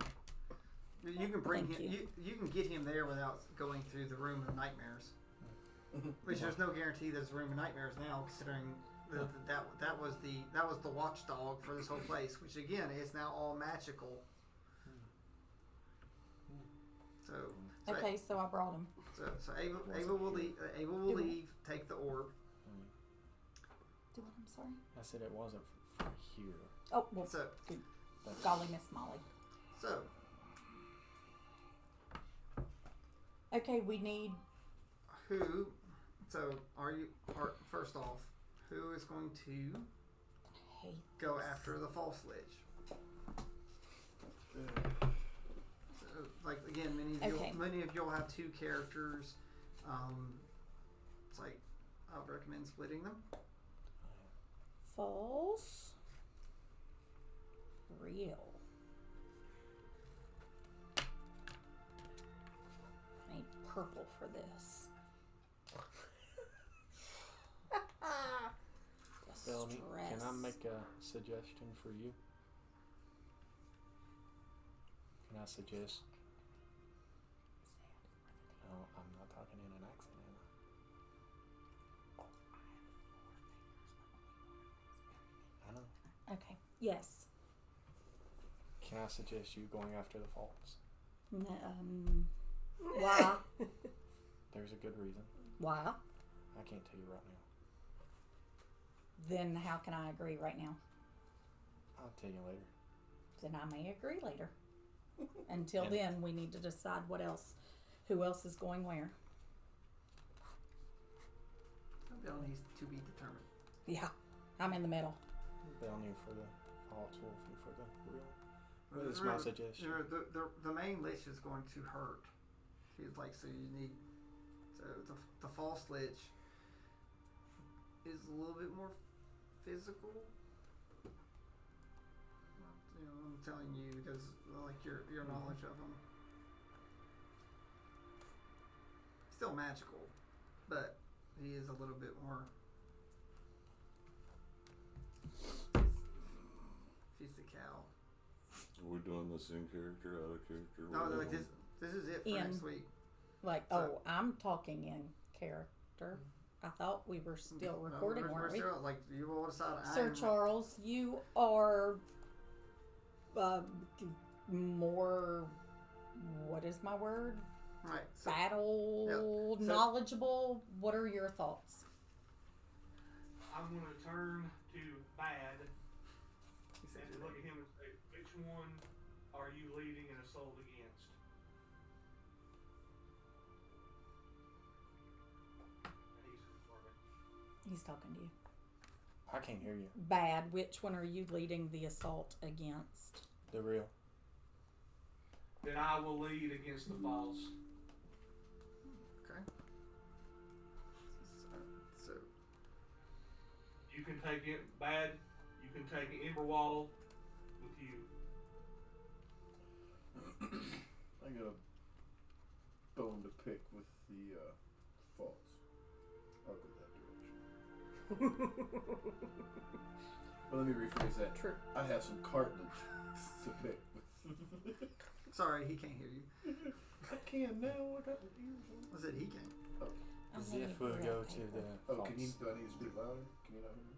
Speaker 1: You can bring
Speaker 4: Thank
Speaker 1: him.
Speaker 4: you.
Speaker 1: You can get him there without going through the room of nightmares. Which there's no guarantee there's a room of nightmares now, considering that was the watchdog for this whole place, which again is now all magical. So
Speaker 4: Okay, so I brought him.
Speaker 1: so Ava will leave. Ava will leave. Take the orb.
Speaker 4: Do what? I'm sorry.
Speaker 2: I said it wasn't for here.
Speaker 4: Oh, well,
Speaker 1: So
Speaker 4: golly, Miss Molly.
Speaker 1: so
Speaker 4: Okay, we need.
Speaker 1: who? So first off, who is going to
Speaker 4: Hey,
Speaker 1: go after the false lich? So, like again,
Speaker 4: Okay.
Speaker 1: many of you'll have two characters. It's like I would recommend splitting them.
Speaker 4: false. Real. I need purple for this.
Speaker 2: Bellamy, can I
Speaker 4: Stress.
Speaker 2: make a suggestion for you? Can I suggest? No, I'm not talking in an accent, am I? I know.
Speaker 4: Okay. Yes.
Speaker 2: Can I suggest you going after the faults?
Speaker 4: Why?
Speaker 2: There's a good reason.
Speaker 4: Why?
Speaker 2: I can't tell you right now.
Speaker 4: Then how can I agree right now?
Speaker 2: I'll tell you later.
Speaker 4: Then I may agree later. Until
Speaker 2: And-
Speaker 4: then, we need to decide who else is going where.
Speaker 1: Bill needs to be determined.
Speaker 4: Yeah, I'm in the middle.
Speaker 2: Bellamy for the faults, Wolfie for the real. What is my suggestion?
Speaker 1: The main lich is going to hurt. He's like, so you need. So the false lich is a little bit more physical. I'm telling you because like your knowledge of him. Still magical, but he is a little bit more physical.
Speaker 8: Are we doing this in character, out of character?
Speaker 1: No,
Speaker 8: whatever?
Speaker 1: like this is it for
Speaker 4: In-
Speaker 1: next week.
Speaker 4: Like,
Speaker 1: So-
Speaker 4: I'm talking in character. I thought we were still recording,
Speaker 1: we're
Speaker 4: weren't we?
Speaker 1: still, like you all decide.
Speaker 4: Sir Charles, you are more. What is my word?
Speaker 1: Right. So,
Speaker 4: Battle
Speaker 1: Yep. So-
Speaker 4: knowledgeable. What are your thoughts?
Speaker 3: I'm going to turn to Bad
Speaker 1: he said
Speaker 3: and look at him and say, which one are you leading an assault against?
Speaker 4: He's talking to you.
Speaker 2: I can't hear you.
Speaker 4: Bad. Which one are you leading the assault against?
Speaker 2: The real.
Speaker 3: Then I will lead against the false.
Speaker 1: Okay. So
Speaker 3: You can take it Bad. You can take it Emberwaddle with you.
Speaker 6: I got a bone to pick with the faults. I'll go that direction. But let me rephrase that.
Speaker 4: True.
Speaker 6: I have some cartilage to pick with.
Speaker 1: sorry, he can't hear you.
Speaker 6: I can now. I got the ears on.
Speaker 1: I said he can't.
Speaker 4: I
Speaker 2: As
Speaker 4: need
Speaker 2: if we'll
Speaker 4: real
Speaker 2: go to
Speaker 4: paper.
Speaker 2: the
Speaker 6: Oh,
Speaker 2: faults.
Speaker 6: do I need to speak louder? Can you not hear me?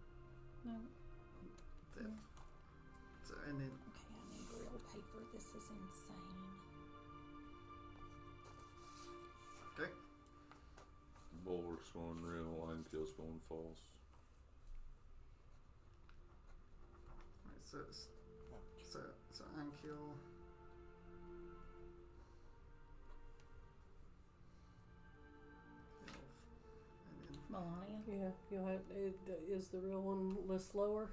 Speaker 4: No.
Speaker 1: So and then
Speaker 4: Okay, I need real paper. This is insane.
Speaker 8: Bulwark's going real. Line kill's going false.
Speaker 1: Alright, so unkill.
Speaker 4: Melania?
Speaker 9: Yeah, you'll have. Is the real one list lower?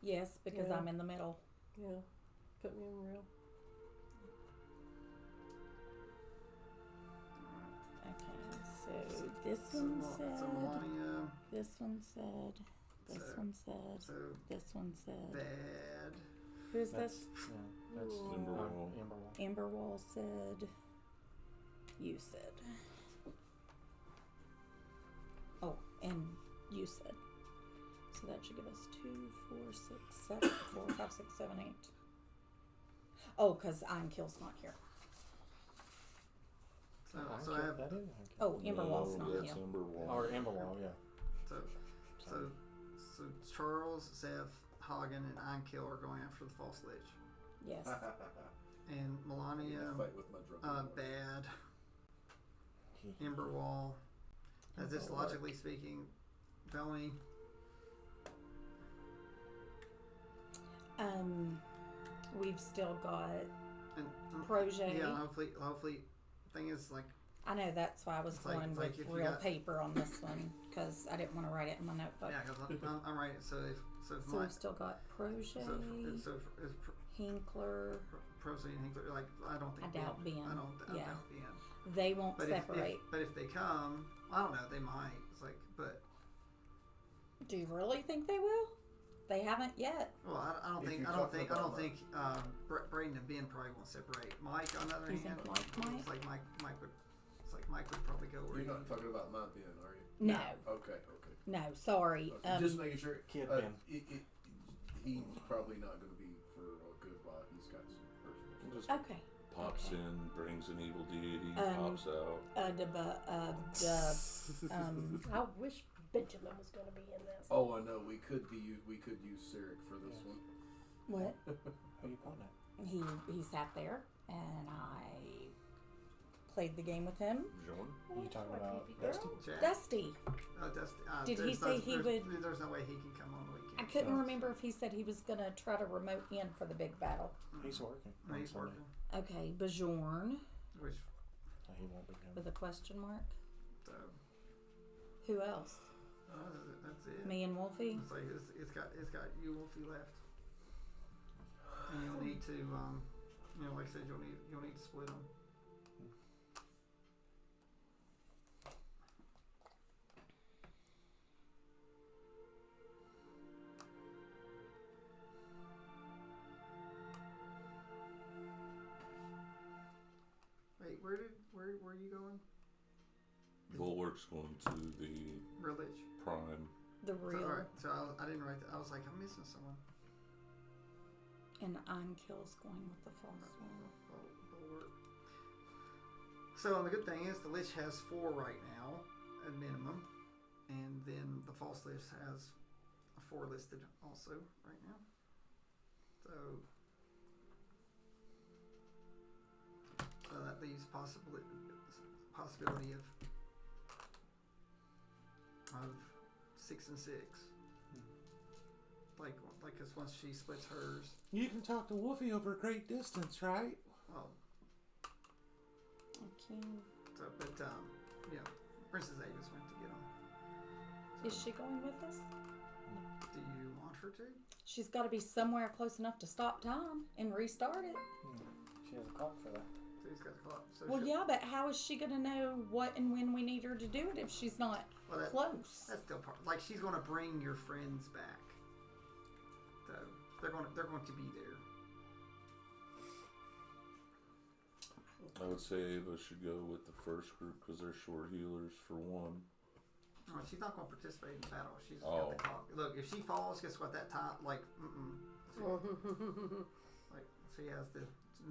Speaker 4: Yes, because
Speaker 9: Yeah.
Speaker 4: I'm in the middle.
Speaker 9: Yeah, put me in real.
Speaker 4: Okay, so this one said.
Speaker 1: So Melania.
Speaker 4: This one said. This
Speaker 1: So-
Speaker 4: one said.
Speaker 1: So
Speaker 4: This one said.
Speaker 1: bad.
Speaker 4: Who's
Speaker 2: That's
Speaker 4: this?
Speaker 2: yeah. That's
Speaker 8: Timberwall.
Speaker 2: Emberwall.
Speaker 4: Amberwall said. You said. Oh, and you said. So that should give us 2, 4, 6, 7, 4, 5, 6, 7, 8. Oh, because Kill's not here.
Speaker 1: So,
Speaker 2: Oh,
Speaker 1: so I have
Speaker 2: that is
Speaker 4: Oh, Amberwall's
Speaker 8: No,
Speaker 4: not
Speaker 8: that's
Speaker 4: here.
Speaker 8: Emberwall.
Speaker 2: Or Emberwall, yeah.
Speaker 1: so Charles, Zeph, Hagen, and Einkill are going after the false lich,
Speaker 4: Yes.
Speaker 1: and Melania,
Speaker 6: Fight with my drum.
Speaker 1: bad. Emberwall. Just
Speaker 4: Emberwall.
Speaker 1: logically speaking, Bellamy.
Speaker 4: We've still got
Speaker 1: And
Speaker 4: Projet.
Speaker 1: yeah, hopefully, thing is like
Speaker 4: I know that's why I was
Speaker 1: It's like-
Speaker 4: going
Speaker 1: it's like
Speaker 4: with
Speaker 1: if you
Speaker 4: real
Speaker 1: got-
Speaker 4: paper on this one because I didn't want to write it in my notebook.
Speaker 1: yeah, because I'm right. So if
Speaker 4: So
Speaker 1: my
Speaker 4: we've still got Projet,
Speaker 1: so if
Speaker 4: Hinkler.
Speaker 1: Proceed and Hinkler, like I don't think
Speaker 4: I doubt Ben.
Speaker 1: I
Speaker 4: Yeah.
Speaker 1: doubt Ben.
Speaker 4: They won't
Speaker 1: But
Speaker 4: separate.
Speaker 1: if they come, I don't know. They might. It's like, but
Speaker 4: Do you really think they will? They haven't yet.
Speaker 1: well, I don't
Speaker 6: If
Speaker 1: think
Speaker 6: you're
Speaker 1: I don't
Speaker 6: talking
Speaker 1: think I
Speaker 6: about
Speaker 1: don't think Braden and Ben probably won't separate. Mike, on the other
Speaker 4: You
Speaker 1: hand,
Speaker 4: think Mike might?
Speaker 1: it's like Mike would probably go where
Speaker 6: You're
Speaker 1: he.
Speaker 6: not talking about my Ben, are you?
Speaker 4: No,
Speaker 6: Okay.
Speaker 4: no, sorry.
Speaker 6: Okay, just making sure.
Speaker 2: Kid Ben.
Speaker 6: He's probably not going to be for a good while. He's got some personal.
Speaker 8: Just
Speaker 4: Okay.
Speaker 8: pops
Speaker 4: Okay.
Speaker 8: in, brings an evil deity,
Speaker 4: Um,
Speaker 8: pops out.
Speaker 9: I wish Benjamin was going to be in this.
Speaker 6: Oh, I know. We could use Syric for this
Speaker 2: Yes.
Speaker 6: one.
Speaker 4: What?
Speaker 2: Who you pointing at?
Speaker 4: He sat there and I played the game with him.
Speaker 8: Jordan?
Speaker 2: You talking about
Speaker 9: creepy girl?
Speaker 2: Dusty?
Speaker 1: Jack.
Speaker 4: Dusty.
Speaker 1: Dusty.
Speaker 4: Did he
Speaker 1: there's
Speaker 4: say
Speaker 1: no,
Speaker 4: he
Speaker 1: there's,
Speaker 4: would-
Speaker 1: There's no way he can come on the weekend.
Speaker 4: I couldn't
Speaker 2: So-
Speaker 4: remember if he said he was gonna try to remote in for the big battle.
Speaker 2: He's working.
Speaker 1: No,
Speaker 2: on
Speaker 1: he's
Speaker 2: Sunday.
Speaker 1: working.
Speaker 4: Okay, Bajorn
Speaker 1: Which
Speaker 2: So he won't be coming.
Speaker 4: with a question mark.
Speaker 1: so
Speaker 4: Who else?
Speaker 1: that's it.
Speaker 4: Me and Wolfie.
Speaker 1: It's like it's got you Wolfie left, and you'll need to like I said you'll need to split them. Wait, where are you going?
Speaker 8: Bulwark's going to the
Speaker 1: Relich.
Speaker 8: prime.
Speaker 4: The
Speaker 1: So,
Speaker 4: real.
Speaker 1: alright, so I didn't write that. I was like, I'm missing someone.
Speaker 4: And Kill's going with the false one.
Speaker 1: Bulwark. So the good thing is the Lich has 4 right now at minimum, and then the false Lich has 4 listed also right now. So that leaves possibility of 6 and 6. Like, cause once she splits hers,
Speaker 7: You can talk to Wolfie over a great distance, right?
Speaker 1: well,
Speaker 4: Okay.
Speaker 1: so but Princess Avis went to get them.
Speaker 4: Is she going with us?
Speaker 1: Do you want her to?
Speaker 4: She's got to be somewhere close enough to stop time and restart it.
Speaker 2: She has a clock for that.
Speaker 1: So he's got the clock. So
Speaker 4: Well,
Speaker 1: she'll-
Speaker 4: yeah, but how is she going to know what and when we need her to do it if she's not
Speaker 1: Well,
Speaker 4: close?
Speaker 1: that's still part. Like she's going to bring your friends back. So they're going to be there.
Speaker 8: I would say Ava should go with the first group because they're short healers for one.
Speaker 1: Well, she's not going to participate in the battle. She's got
Speaker 8: Oh.
Speaker 1: the clock. Look, if she falls, guess what? That time, like, like she has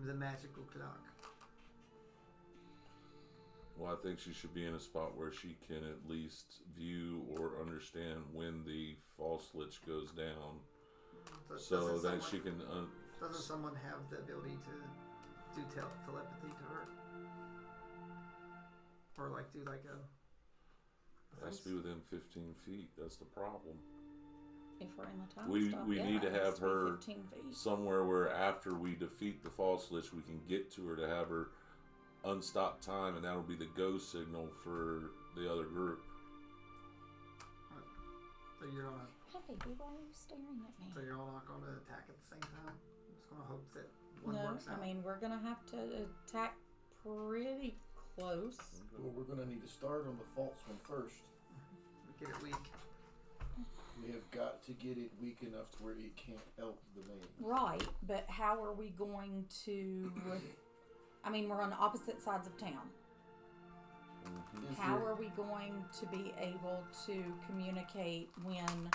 Speaker 1: the magical clock.
Speaker 8: Well, I think she should be in a spot where she can at least view or understand when the false lich goes down, so
Speaker 1: doesn't
Speaker 8: that
Speaker 1: someone-
Speaker 8: she can.
Speaker 1: Doesn't someone have the ability to do telepathy to her, or like do like a
Speaker 8: It has to be within 15 feet. That's the problem.
Speaker 4: If we're in the time
Speaker 8: We
Speaker 4: stop,
Speaker 8: need to
Speaker 4: it has
Speaker 8: have
Speaker 4: to be
Speaker 8: her
Speaker 4: 15 feet.
Speaker 8: somewhere where after we defeat the false lich, we can get to her to have her unstop time, and that'll be the go signal for the other group.
Speaker 1: So you're gonna.
Speaker 4: Hey, baby, why are you staring at me?
Speaker 1: So you're all not going to attack at the same time. I'm just going to hope that one
Speaker 4: No,
Speaker 1: works out.
Speaker 4: I mean, we're going to have to attack pretty close.
Speaker 6: Well, we're gonna need to start on the false one first.
Speaker 1: We get it weak.
Speaker 6: We have got to get it weak enough to where it can't help the main.
Speaker 4: Right, but how are we going to... I mean, we're on opposite sides of town.
Speaker 8: Mm-hmm.
Speaker 4: How are we going to be able to communicate when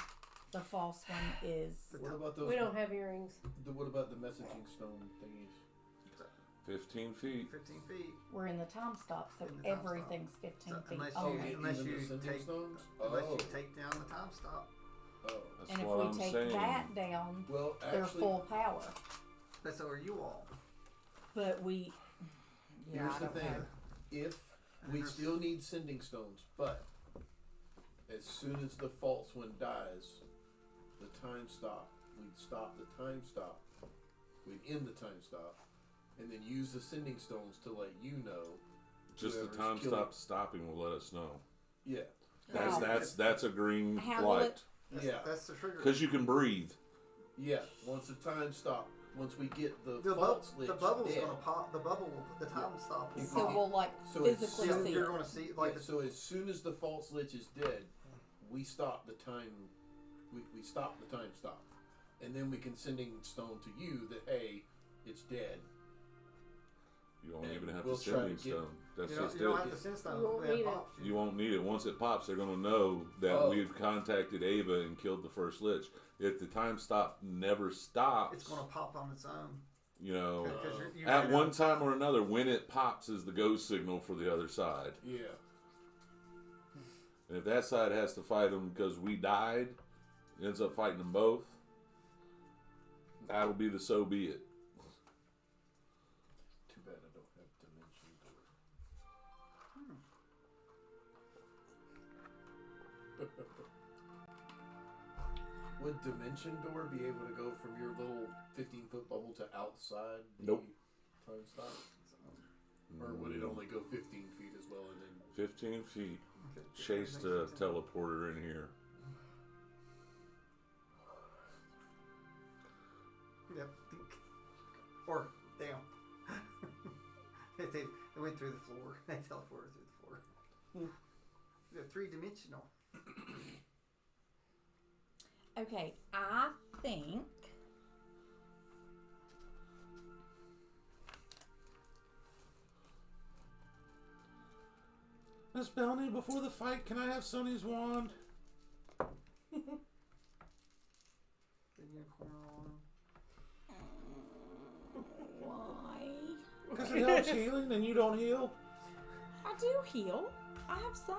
Speaker 4: the false one is...
Speaker 6: What about those?
Speaker 9: We don't have earrings.
Speaker 6: What about the messaging stone thingies?
Speaker 8: 15 feet.
Speaker 1: 15 feet.
Speaker 4: We're in the time stop, so
Speaker 1: In the time stop.
Speaker 4: everything's 15
Speaker 1: So
Speaker 4: feet
Speaker 1: unless
Speaker 4: only.
Speaker 1: you, unless
Speaker 6: even
Speaker 1: you
Speaker 6: the sending
Speaker 1: take,
Speaker 6: stones?
Speaker 1: unless
Speaker 6: Oh.
Speaker 1: you take down the time stop.
Speaker 6: Oh.
Speaker 8: That's
Speaker 4: And if
Speaker 8: what
Speaker 4: we
Speaker 8: I'm
Speaker 4: take
Speaker 8: saying.
Speaker 4: that down,
Speaker 6: Well,
Speaker 4: they're
Speaker 6: actually,
Speaker 4: full power.
Speaker 1: That's over you all.
Speaker 4: But we... Yeah,
Speaker 6: here's
Speaker 4: I
Speaker 6: the
Speaker 4: don't
Speaker 6: thing.
Speaker 4: know.
Speaker 6: If we still need sending stones, but as soon as the false one dies, the time stop. We'd stop the time stop. We'd end the time stop, and then use the sending stones to let you know.
Speaker 8: Just the
Speaker 6: whoever's
Speaker 8: time
Speaker 6: killing-
Speaker 8: stopping will let us know.
Speaker 6: Yeah.
Speaker 4: How-
Speaker 8: That's a green
Speaker 4: How will
Speaker 8: light.
Speaker 4: it-
Speaker 1: That's the trigger.
Speaker 8: Because you can breathe.
Speaker 6: Yeah. Once the time stop. Once we get the
Speaker 1: The,
Speaker 6: false lich
Speaker 1: the bubble's
Speaker 6: dead.
Speaker 1: going to pop. The bubble, the time stop will
Speaker 6: You
Speaker 4: So
Speaker 1: pop.
Speaker 4: we'll, like,
Speaker 6: So it's
Speaker 4: physically
Speaker 6: still-
Speaker 4: see
Speaker 1: You're
Speaker 4: it.
Speaker 1: going to see,
Speaker 6: Like,
Speaker 1: like,
Speaker 6: so as soon as the false lich is dead, we stop the time. We stop the time stop, and then we can sending stone to you that hey, it's dead.
Speaker 8: You won't
Speaker 6: And
Speaker 8: even have
Speaker 6: we'll
Speaker 8: to
Speaker 6: try
Speaker 8: send
Speaker 6: to
Speaker 8: him
Speaker 6: get-
Speaker 8: stone. That's
Speaker 1: you don't,
Speaker 8: just
Speaker 1: you don't
Speaker 8: it.
Speaker 1: have to send stuff.
Speaker 9: You won't
Speaker 1: when it
Speaker 9: need it.
Speaker 1: pops.
Speaker 8: You won't need it. Once it pops, they're going to know that
Speaker 6: Oh.
Speaker 8: we've contacted Ava and killed the first lich. If the time stop never stops,
Speaker 1: It's going to pop on its own.
Speaker 8: you know,
Speaker 1: 'Cause you're
Speaker 8: at
Speaker 1: right
Speaker 8: one
Speaker 1: out.
Speaker 8: time or another, when it pops is the go signal for the other side.
Speaker 6: Yeah.
Speaker 8: And if that side has to fight them because we died, ends up fighting them both, that'll be the so be it.
Speaker 6: Too bad I don't have dimension door. Would dimension door be able to go from your little 15-foot bubble to outside the
Speaker 8: Nope.
Speaker 6: time stop? Or would it only go 15 feet as well and then
Speaker 8: 15 feet?
Speaker 1: Okay,
Speaker 8: Chase the
Speaker 1: everything's in.
Speaker 8: teleporter in here.
Speaker 1: Yep. Or down. they went through the floor. They teleported through the floor. They're three-dimensional.
Speaker 4: Okay, I think...
Speaker 7: Miss Belny, before the fight, can I have Sonny's wand?
Speaker 1: The unicorn on.
Speaker 4: Why?
Speaker 7: Because it helps healing and you don't heal.
Speaker 4: I do heal. I have some.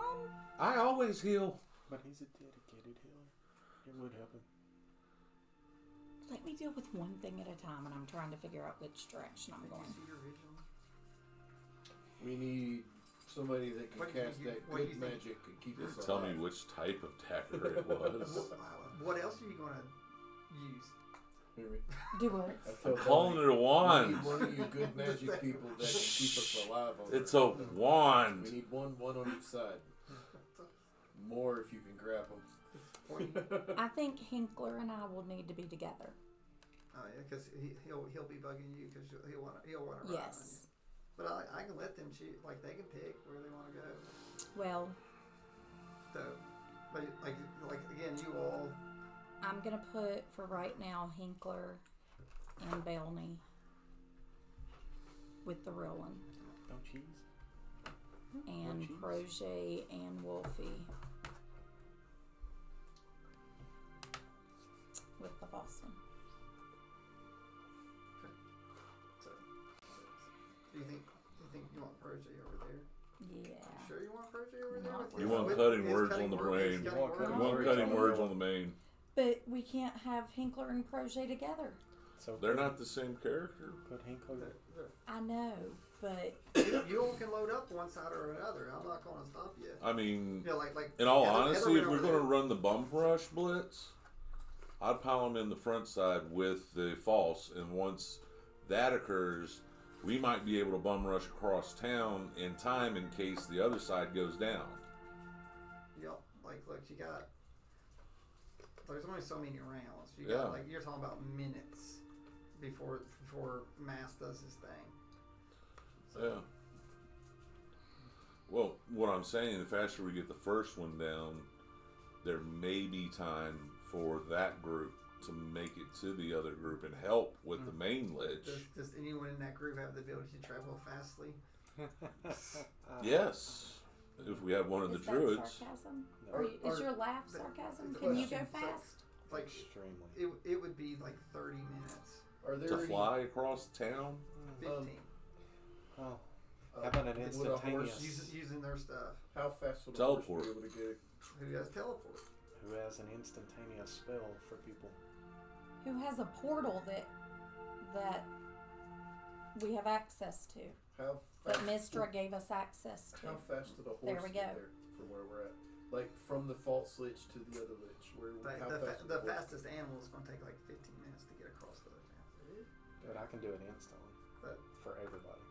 Speaker 7: I always heal.
Speaker 2: But he's a dedicated healer. It would help him.
Speaker 4: Let me deal with one thing at a time, and I'm trying to figure out which direction I'm
Speaker 1: Did
Speaker 4: going.
Speaker 1: you see your vision?
Speaker 6: we need somebody that can
Speaker 1: What do
Speaker 6: cast
Speaker 1: you-
Speaker 6: that
Speaker 1: what do
Speaker 6: good
Speaker 1: you think?
Speaker 6: magic and keep us
Speaker 8: Tell
Speaker 6: alive.
Speaker 8: me which type of tacker it was.
Speaker 1: What else are you going to use?
Speaker 6: Hear me?
Speaker 4: Do it.
Speaker 6: I tell
Speaker 8: I'm calling
Speaker 6: Bonnie,
Speaker 8: it a
Speaker 6: we
Speaker 8: wand.
Speaker 6: need one of you good magic people that can keep us alive on
Speaker 8: It's
Speaker 6: Earth.
Speaker 8: a wand.
Speaker 6: We need one on each side. More if you can grab them.
Speaker 1: Pointy.
Speaker 4: I think Hinkler and I will need to be together.
Speaker 1: Oh yeah, because he'll be bugging you because he'll want to ride on you.
Speaker 4: Yes.
Speaker 1: But I can let them choose. Like they can pick where they want to go.
Speaker 4: Well,
Speaker 1: So, but like again, you all.
Speaker 4: I'm gonna put for right now Hinkler and Belny with the real one,
Speaker 2: No cheese?
Speaker 4: and
Speaker 2: cheese.
Speaker 4: Projet and Wolfie with the false one.
Speaker 1: So, do you think you want Projet over there?
Speaker 4: Yeah.
Speaker 1: Sure, you want Projet over there?
Speaker 4: Not
Speaker 1: With
Speaker 8: You
Speaker 1: his-
Speaker 8: want
Speaker 1: with
Speaker 8: cutting
Speaker 1: his
Speaker 8: words
Speaker 1: cutting
Speaker 8: on the
Speaker 1: word- his
Speaker 8: brain.
Speaker 1: cutting
Speaker 2: You want
Speaker 1: words
Speaker 2: cutting
Speaker 8: You want
Speaker 2: words
Speaker 8: cutting
Speaker 2: on the
Speaker 8: words
Speaker 2: brain.
Speaker 8: on the main.
Speaker 4: But we can't have Hinkler and Projet together.
Speaker 2: So
Speaker 8: They're not the same character.
Speaker 2: Could Hinkle?
Speaker 4: I know, but
Speaker 1: You all can load up one side or another. I'm not going to stop you.
Speaker 8: I mean,
Speaker 1: You know, like
Speaker 8: in all
Speaker 1: Heather
Speaker 8: honesty,
Speaker 1: went
Speaker 8: if we're
Speaker 1: over
Speaker 8: going to
Speaker 1: there.
Speaker 8: run the bum rush blitz, I'd pile them in the front side with the false, and once that occurs, we might be able to bum rush across town in time in case the other side goes down.
Speaker 1: Yep, like you got. There's only so many rounds. You
Speaker 8: Yeah.
Speaker 1: got like you're talking about minutes before Mass does his thing. So,
Speaker 8: Yeah. Well, what I'm saying, the faster we get the first one down, there may be time for that group to make it to the other group and help with the main ledge.
Speaker 1: Does anyone in that group have the ability to travel fastly?
Speaker 8: Yes, if we have one of the
Speaker 4: is that
Speaker 8: druids.
Speaker 4: sarcasm?
Speaker 2: No.
Speaker 4: Is your laugh
Speaker 1: the-
Speaker 4: sarcasm?
Speaker 1: the
Speaker 4: Can you go
Speaker 1: question-
Speaker 4: fast?
Speaker 1: Like
Speaker 2: Extremely.
Speaker 1: it would be like 30 minutes,
Speaker 6: Are there
Speaker 8: To
Speaker 6: any,
Speaker 8: fly across town?
Speaker 1: 15,
Speaker 2: Oh, how about an
Speaker 6: would a
Speaker 2: instantaneous?
Speaker 6: horse
Speaker 1: using their stuff.
Speaker 6: How fast would a
Speaker 8: Teleport.
Speaker 6: horse be able to get?
Speaker 1: Who has teleport?
Speaker 2: Who has an instantaneous spell for people?
Speaker 4: Who has a portal that we have access to?
Speaker 6: How
Speaker 4: That
Speaker 6: fast?
Speaker 4: Mistra gave us access to.
Speaker 6: How fast did a horse
Speaker 4: There we
Speaker 6: get
Speaker 4: go.
Speaker 6: there from where we're at? Like from the false lich to the other lich. Where? How fast? would
Speaker 1: The
Speaker 6: a horse-
Speaker 1: fastest animal is going to take like 15 minutes to get across the town.
Speaker 2: But I can do it instantly
Speaker 1: But
Speaker 2: for everybody.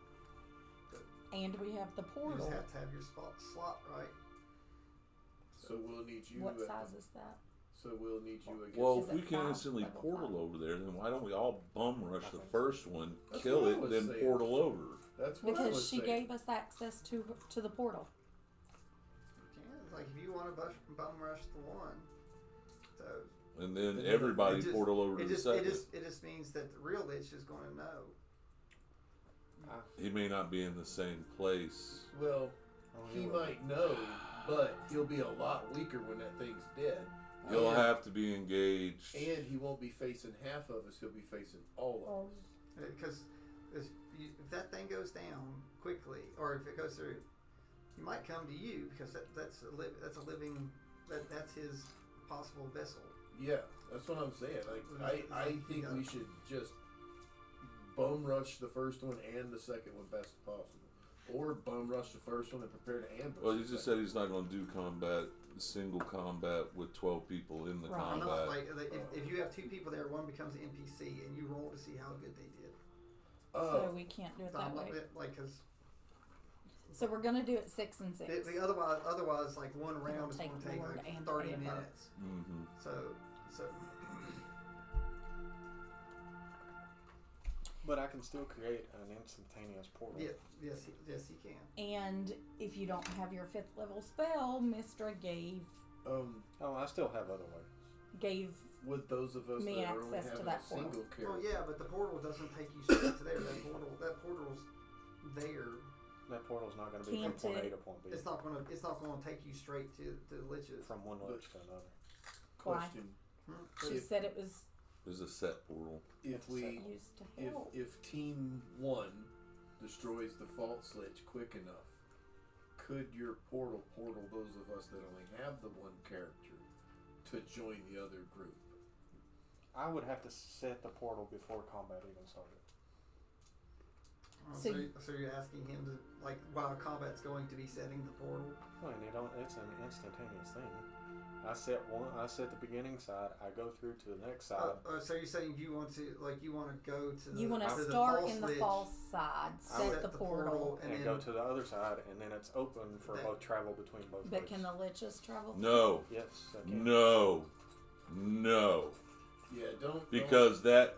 Speaker 4: And we have the
Speaker 1: you
Speaker 4: portal.
Speaker 1: just have to have your slot right.
Speaker 6: So we'll need you.
Speaker 4: What
Speaker 6: at
Speaker 4: size
Speaker 6: the,
Speaker 4: is that?
Speaker 6: So we'll need you against.
Speaker 8: Well,
Speaker 4: Is
Speaker 8: if we
Speaker 4: it
Speaker 8: can
Speaker 4: five?
Speaker 8: instantly
Speaker 4: Level
Speaker 8: portal
Speaker 4: 5?
Speaker 8: over there, then why don't we all bum rush the
Speaker 2: think
Speaker 8: first one,
Speaker 6: That's
Speaker 8: kill
Speaker 6: what I
Speaker 8: it,
Speaker 6: was
Speaker 8: then
Speaker 6: saying.
Speaker 8: portal over?
Speaker 6: That's what I
Speaker 4: Because
Speaker 6: was
Speaker 4: she
Speaker 6: saying.
Speaker 4: gave us access to the portal.
Speaker 1: You can. It's like if you want to bum rush the one, so
Speaker 8: And then
Speaker 6: then
Speaker 8: everybody
Speaker 1: it just-
Speaker 8: portal over to
Speaker 1: it
Speaker 8: the
Speaker 1: just
Speaker 8: second.
Speaker 1: it just means that the real lich is going to know.
Speaker 8: He may not be in the same place.
Speaker 6: Well,
Speaker 2: Oh,
Speaker 6: he
Speaker 2: you
Speaker 6: might know, but he'll be a lot weaker when that thing's dead.
Speaker 8: You'll
Speaker 6: and,
Speaker 8: have to be engaged.
Speaker 6: and he won't be facing half of us. He'll be facing all of us.
Speaker 1: Because if that thing goes down quickly, or if it goes through, he might come to you because that's his possible vessel.
Speaker 6: Yeah, that's what I'm saying. Like I think we should just bum rush the first one and the second one best possible, or bum rush the first one and prepare to ambush.
Speaker 8: Well, he
Speaker 6: the
Speaker 8: just
Speaker 6: second.
Speaker 8: said he's not going to do single combat with 12 people in the
Speaker 4: Right.
Speaker 1: I'm
Speaker 8: combat.
Speaker 1: not like if you have two people there, one becomes an NPC, and you roll to see how good they did.
Speaker 4: So we can't do it
Speaker 1: So
Speaker 4: that
Speaker 1: I'm
Speaker 4: way.
Speaker 1: like because
Speaker 4: So we're gonna do it 6 and 6.
Speaker 1: otherwise like one round is
Speaker 4: take
Speaker 1: going to take
Speaker 4: Lord
Speaker 1: like
Speaker 4: and
Speaker 1: 30
Speaker 4: Ava.
Speaker 1: minutes.
Speaker 8: Mm-hmm.
Speaker 1: So
Speaker 2: But I can still create an instantaneous portal.
Speaker 1: yes he can.
Speaker 4: And if you don't have your 5th level spell, Mistra gave
Speaker 2: Oh, I still have other ways.
Speaker 6: with those of us
Speaker 4: Me
Speaker 6: that are only
Speaker 4: access to
Speaker 6: having
Speaker 4: that
Speaker 6: a single
Speaker 1: Well,
Speaker 6: character.
Speaker 1: yeah, but the portal doesn't take you straight to there. That portal's there.
Speaker 2: That portal's not going to be
Speaker 4: Can't
Speaker 2: from point A
Speaker 4: it-
Speaker 2: to point B.
Speaker 1: It's not gonna take you straight to the liches.
Speaker 2: From one lich to another.
Speaker 6: Question:
Speaker 4: She
Speaker 6: If-
Speaker 4: said it was
Speaker 8: There's a set portal.
Speaker 6: If we
Speaker 4: used to help.
Speaker 6: if Team 1 destroys the false lich quick enough, could your portal those of us that only have the one character to join the other group?
Speaker 2: I would have to set the portal before combat even started.
Speaker 4: So
Speaker 1: So you're asking him to, like, while combat's going to be setting the portal?
Speaker 2: Well, and it's an instantaneous thing. I set the beginning side. I go through to the next side.
Speaker 1: So you're saying you want to go to the
Speaker 4: You want to
Speaker 1: the
Speaker 4: start
Speaker 1: false
Speaker 4: in the
Speaker 1: lich,
Speaker 4: false side, set the portal.
Speaker 1: and
Speaker 2: and
Speaker 1: then
Speaker 2: go to the other side, and then it's open for
Speaker 1: That-
Speaker 2: both travel between both
Speaker 4: But
Speaker 2: ways.
Speaker 4: can the liches travel?
Speaker 8: No.
Speaker 2: Yes, I can.
Speaker 8: No.
Speaker 6: Yeah, don't
Speaker 8: Because that